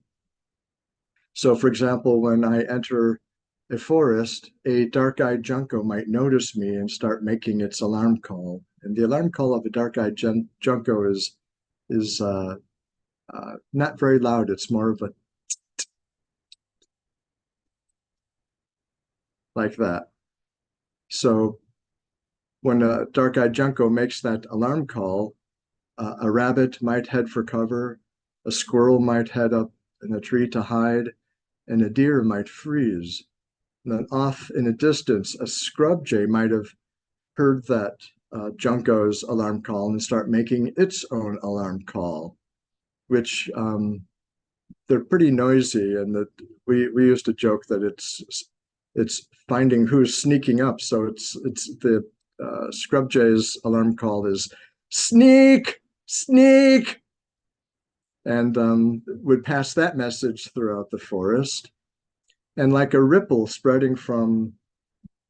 So, for example, when I enter a forest, a dark-eyed junco might notice me and start making its alarm call. And the alarm call of a dark-eyed junco is not very loud. It's more of a like that. So when a dark-eyed junco makes that alarm call, a rabbit might head for cover, a squirrel might head up in a tree to hide, and a deer might freeze. And then off in a distance, a scrub jay might have heard that junco's alarm call and start making its own alarm call, which they're pretty noisy, and that we used to joke that it's finding who's sneaking up. So it's the scrub jay's alarm call is sneak, sneak. and would pass that message throughout the forest. And like a ripple spreading from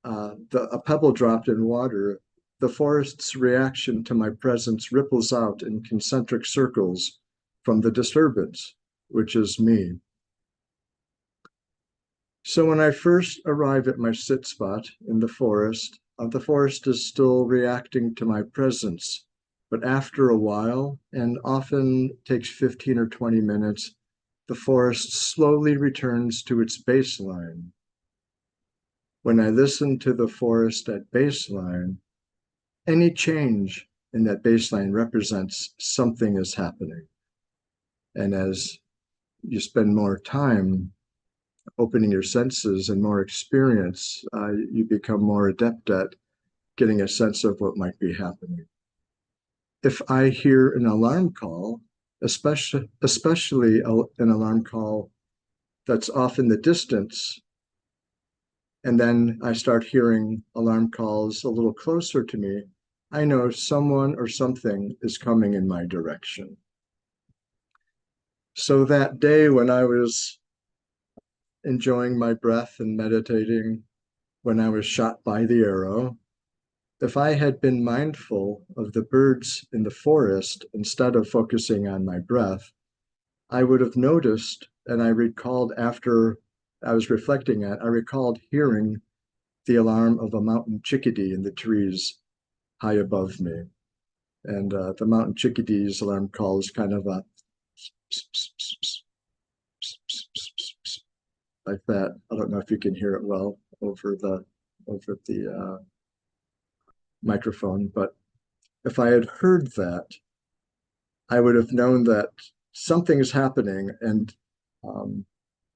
a pebble dropped in water, the forest's reaction to my presence ripples out in concentric circles from the disturbance, which is me. So when I first arrive at my sit spot in the forest is still reacting to my presence. But after a while, and often takes 15 or 20 minutes, the forest slowly returns to its baseline. When I listen to the forest at baseline, any change in that baseline represents something is happening. And as you spend more time opening your senses and more experience, you become more adept at getting a sense of what might be happening. If I hear an alarm call, especially an alarm call that's off in the distance, and then I start hearing alarm calls a little closer to me, I know someone or something is coming in my direction. So that day when I was enjoying my breath and meditating, when I was shot by the arrow, if I had been mindful of the birds in the forest instead of focusing on my breath, I would have noticed, and I recalled after I was reflecting on it, I recalled hearing the alarm of a mountain chickadee in the trees high above me. And the mountain chickadee's alarm call is kind of a like that. I don't know if you can hear it well over the microphone, but if I had heard that, I would have known that something is happening, and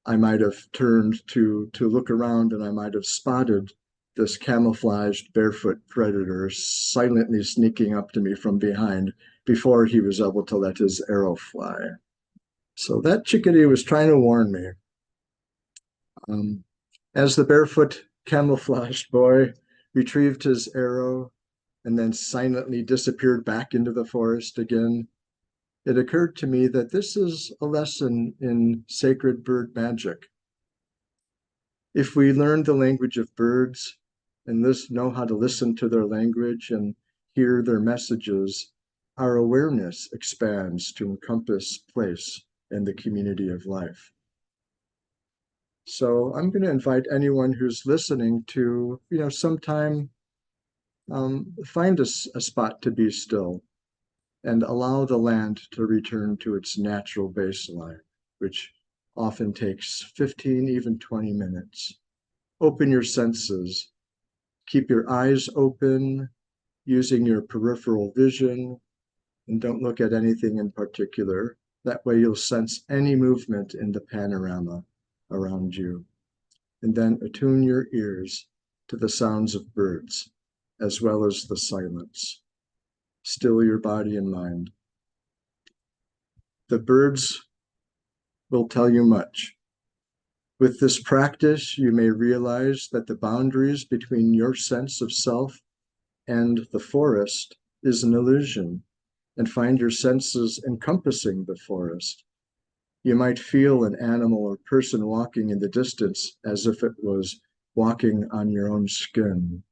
I might have turned to look around, and I might have spotted this camouflaged barefoot predator silently sneaking up to me from behind before he was able to let his arrow fly. So that chickadee was trying to warn me. As the barefoot camouflaged boy retrieved his arrow and then silently disappeared back into the forest again, it occurred to me that this is a lesson in sacred bird magic. If we learn the language of birds and know how to listen to their language and hear their messages, our awareness expands to encompass place and the community of life. So I'm going to invite anyone who's listening to, sometime find a spot to be still and allow the land to return to its natural baseline, which often takes 15, even 20 minutes. Open your senses. Keep your eyes open, using your peripheral vision, and don't look at anything in particular. That way you'll sense any movement in the panorama around you. And then attune your ears to the sounds of birds, as well as the silence. Still your body and mind. The birds will tell you much. With this practice, you may realize that the boundaries between your sense of self and the forest is an illusion, and find your senses encompassing the forest. You might feel an animal or person walking in the distance as if it was walking on your own skin.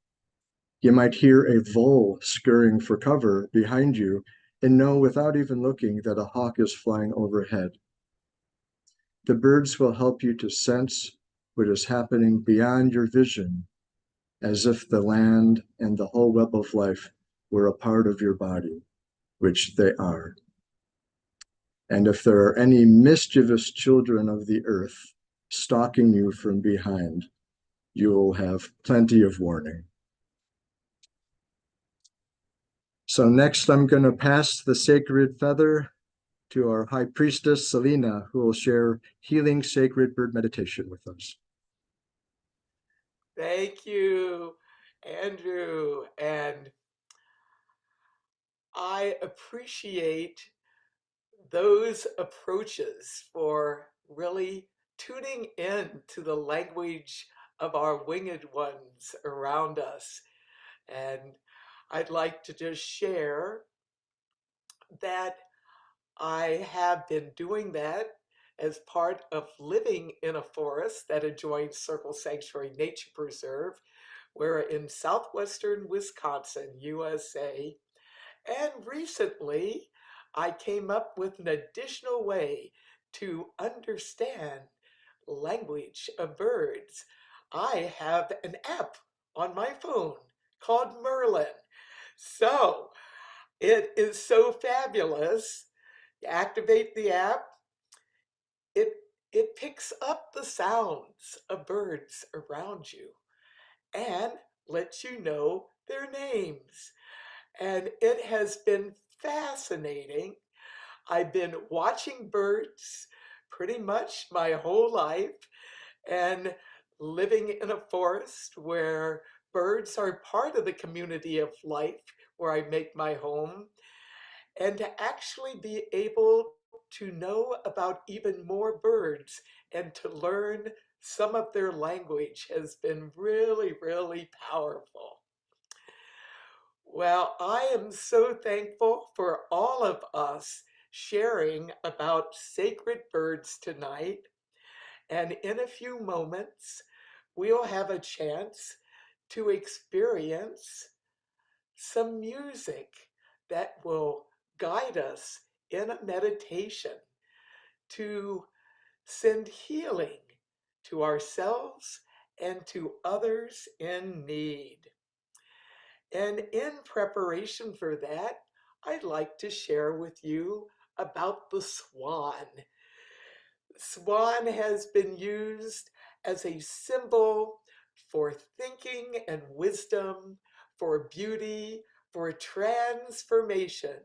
You might hear a vole scurrying for cover behind you and know without even looking that a hawk is flying overhead. The birds will help you to sense what is happening beyond your vision, as if the land and the whole web of life were a part of your body, which they are. And if there are any mischievous children of the earth stalking you from behind, you will have plenty of warning. So next, I'm going to pass the sacred feather to our high priestess, Selena, who will share healing sacred bird meditation with us. Thank you, Andrew. And I appreciate those approaches for really tuning in to the language of our winged ones around us. And I'd like to just share that I have been doing that as part of living in a forest that adjoins Circle Sanctuary Nature Preserve. We're in southwestern Wisconsin, USA. And recently, I came up with an additional way to understand language of birds. I have an app on my phone called Merlin. So it is so fabulous. You activate the app, it it picks up the sounds of birds around you and lets you know their names. And it has been fascinating. I've been watching birds pretty much my whole life and living in a forest where birds are part of the community of life where I make my home. And to actually be able to know about even more birds and to learn some of their language has been really, really powerful. Well, I am so thankful for all of us sharing about sacred birds tonight. And in a few moments, we'll have a chance to experience some music that will guide us in a meditation to send healing to ourselves and to others in need. And in preparation for that, I'd like to share with you about the swan. Swan has been used as a symbol for thinking and wisdom, for beauty, for transformation.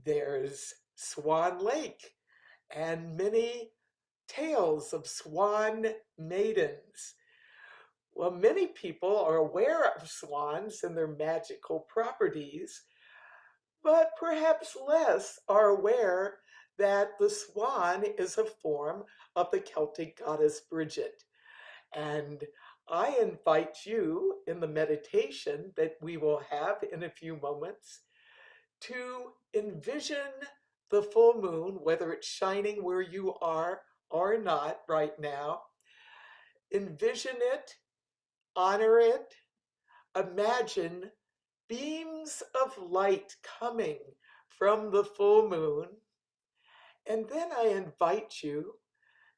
There's Swan Lake and many tales of swan maidens. Well, many people are aware of swans and their magical properties, but perhaps less are aware that the swan is a form of the Celtic goddess Bridget. And I invite you in the meditation that we will have in a few moments to envision the full moon, whether it's shining where you are or not right now. Envision it, honor it, imagine beams of light coming from the full moon. And then I invite you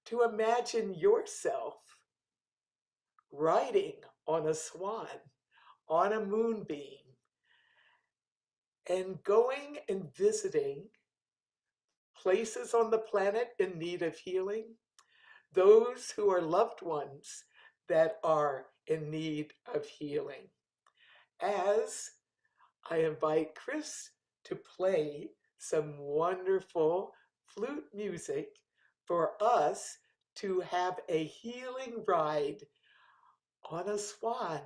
to imagine yourself riding on a swan, on a moonbeam, and going and visiting places on the planet in need of healing, those who are loved ones that are in need of healing. As I invite Chris to play some wonderful flute music for us to have a healing ride on a swan,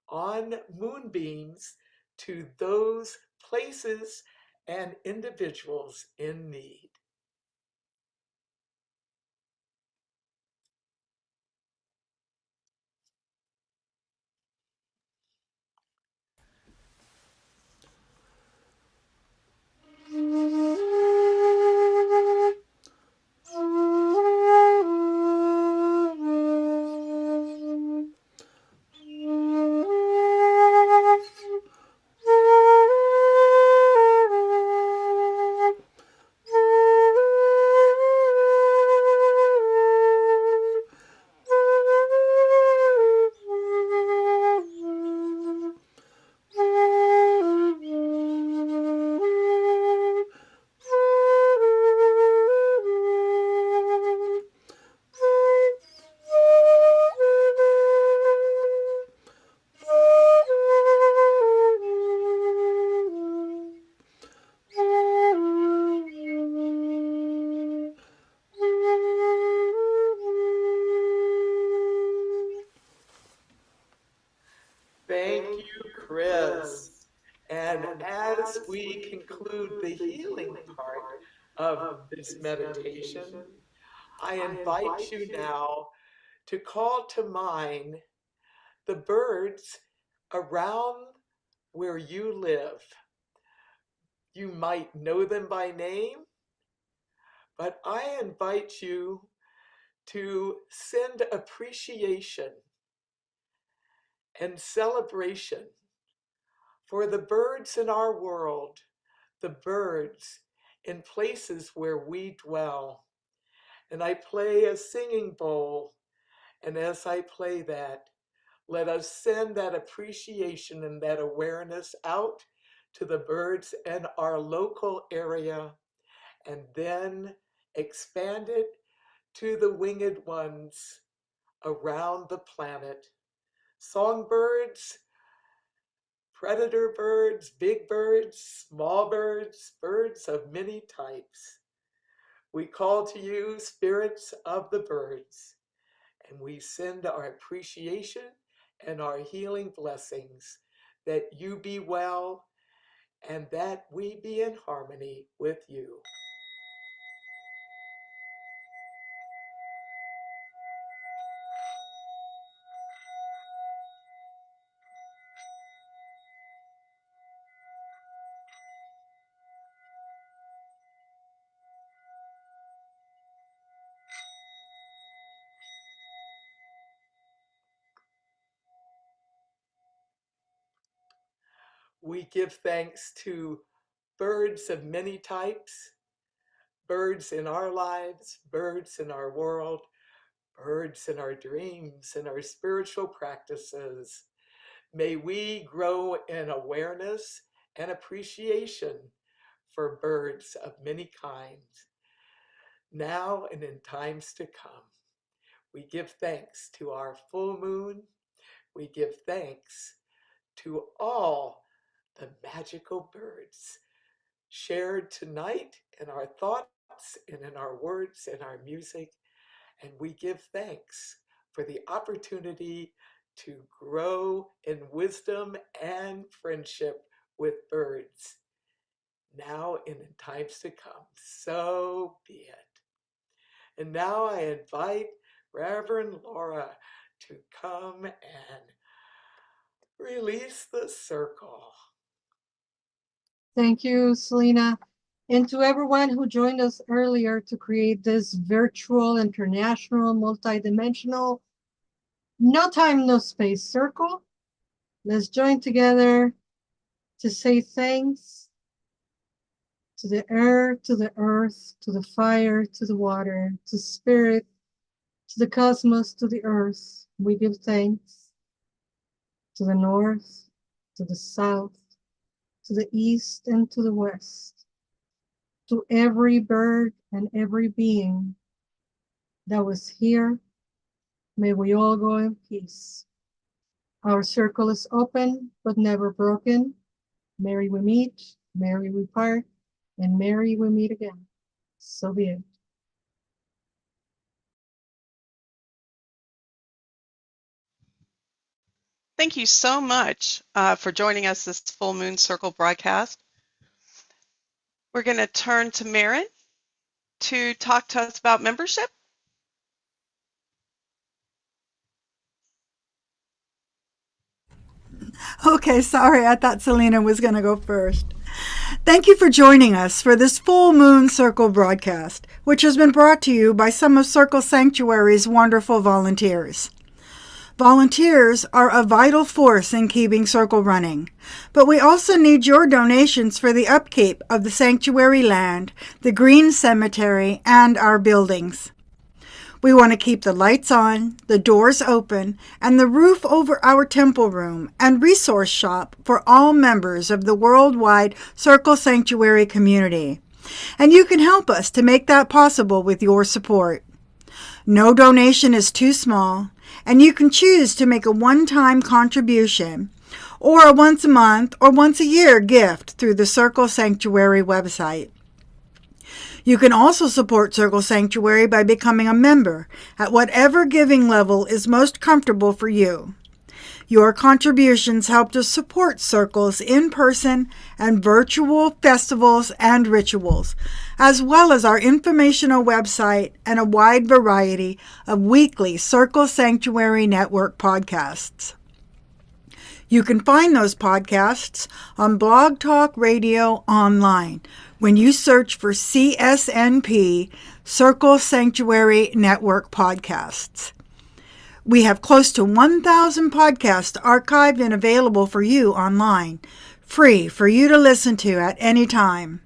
on moonbeams to those places and individuals in need. Thank you, Chris. And as we conclude the healing part of this meditation, I invite you now to call to mind the birds around where you live. You might know them by name, but I invite you to send appreciation and celebration for the birds in our world, the birds in places where we dwell. And I play a singing bowl, and as I play that, let us send that appreciation and that awareness out to the birds in our local area, and then expand it to the winged ones around the planet. Songbirds, predator birds, big birds, small birds, birds of many types. We call to you, spirits of the birds, and we send our appreciation and our healing blessings that you be well and that we be in harmony with you. We give thanks to birds of many types, birds in our lives, birds in our world, birds in our dreams and our spiritual practices. May we grow in awareness and appreciation for birds of many kinds, now and in times to come. We give thanks to our full moon. We give thanks to all the magical birds shared tonight in our thoughts and in our words and our music. And we give thanks for the opportunity to grow in wisdom and friendship with birds, now and in times to come. So be it. And now I invite Reverend Laura to come and release the circle. Thank you, Selena. And to everyone who joined us earlier to create this virtual, international, multidimensional, no time, no space circle. Let's join together to say thanks to the air, to the earth, to the fire, to the water, to spirit, to the cosmos, to the earth. We give thanks to the north, to the south, to the east, and to the west, to every bird and every being that was here. May we all go in peace. Our circle is open, but never broken. Merry we meet, merry we part, and merry we meet again. So be it. Thank you so much for joining us this Full Moon Circle broadcast. We're going to turn to Marin to talk to us about membership. Okay, sorry, I thought Selena was going to go first. Thank you for joining us for this Full Moon Circle broadcast, which has been brought to you by some of Circle Sanctuary's wonderful volunteers. Volunteers are a vital force in keeping Circle running, but we also need your donations for the upkeep of the sanctuary land, the green cemetery, and our buildings. We want to keep the lights on, the doors open, and the roof over our temple room and resource shop for all members of the worldwide Circle Sanctuary community. And you can help us to make that possible with your support. No donation is too small, and you can choose to make a one-time contribution or a once a month or once a year gift through the Circle Sanctuary website. You can also support Circle Sanctuary by becoming a member at whatever giving level is most comfortable for you. Your contributions help to support Circle's in-person and virtual festivals and rituals, as well as our informational website and a wide variety of weekly Circle Sanctuary Network podcasts. You can find those podcasts on Blog Talk Radio Online when you search for CSNP, Circle Sanctuary Network podcasts. We have close to 1,000 podcasts archived and available for you online, free for you to listen to at any time.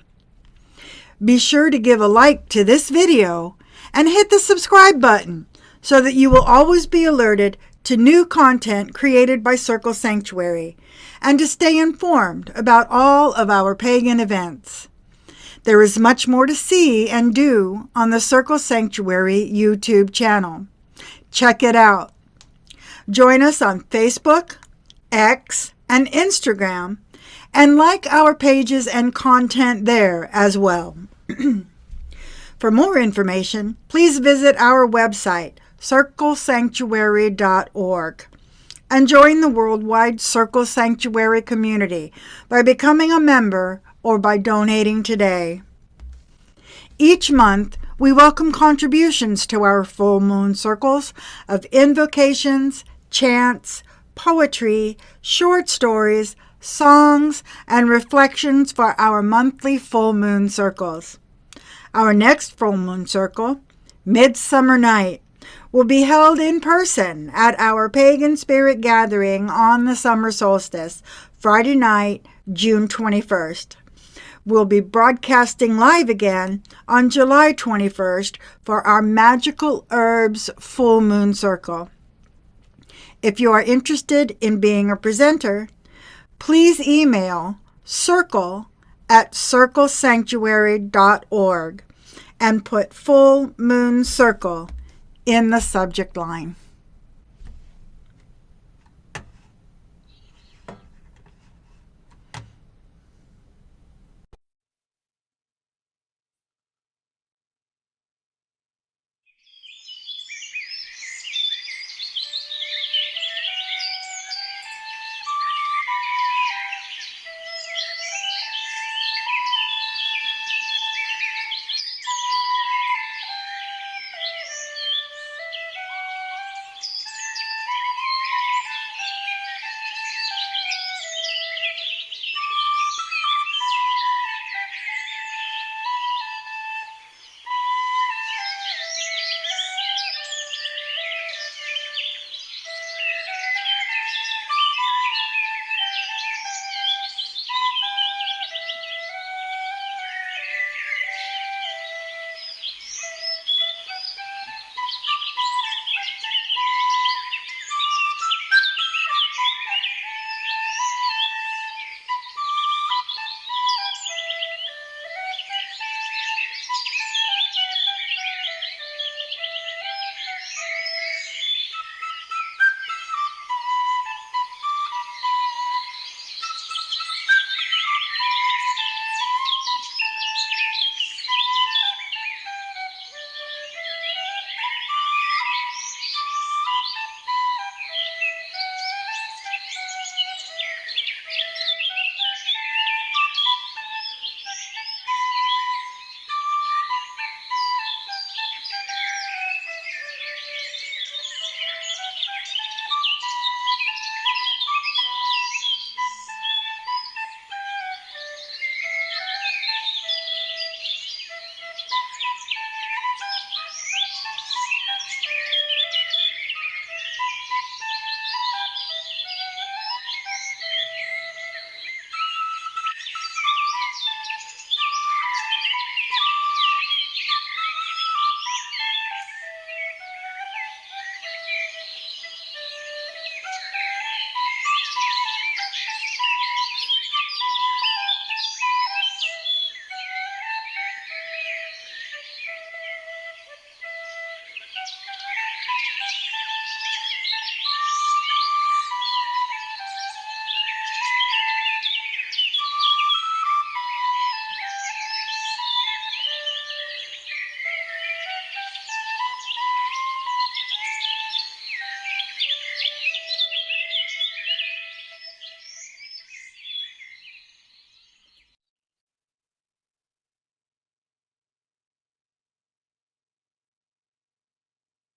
Be sure to give a like to this video and hit the subscribe button so that you will always be alerted to new content created by Circle Sanctuary and to stay informed about all of our pagan events. There is much more to see and do on the Circle Sanctuary YouTube channel. Check it out. Join us on Facebook, X, and Instagram, and like our pages and content there as well. For more information, please visit our website, circlesanctuary.org, and join the worldwide Circle Sanctuary community by becoming a member or by donating today. Each month, we welcome contributions to our full moon circles of invocations, chants, poetry, short stories, songs, and reflections for our monthly full moon circles. Our next full moon circle, Midsummer Night, will be held in person at our Pagan Spirit Gathering on the summer solstice, Friday night, June 21st. We'll be broadcasting live again on July 21st for our Magical Herbs Full Moon Circle. If you are interested in being a presenter, please email circle@circlesanctuary.org and put Full Moon Circle in the subject line.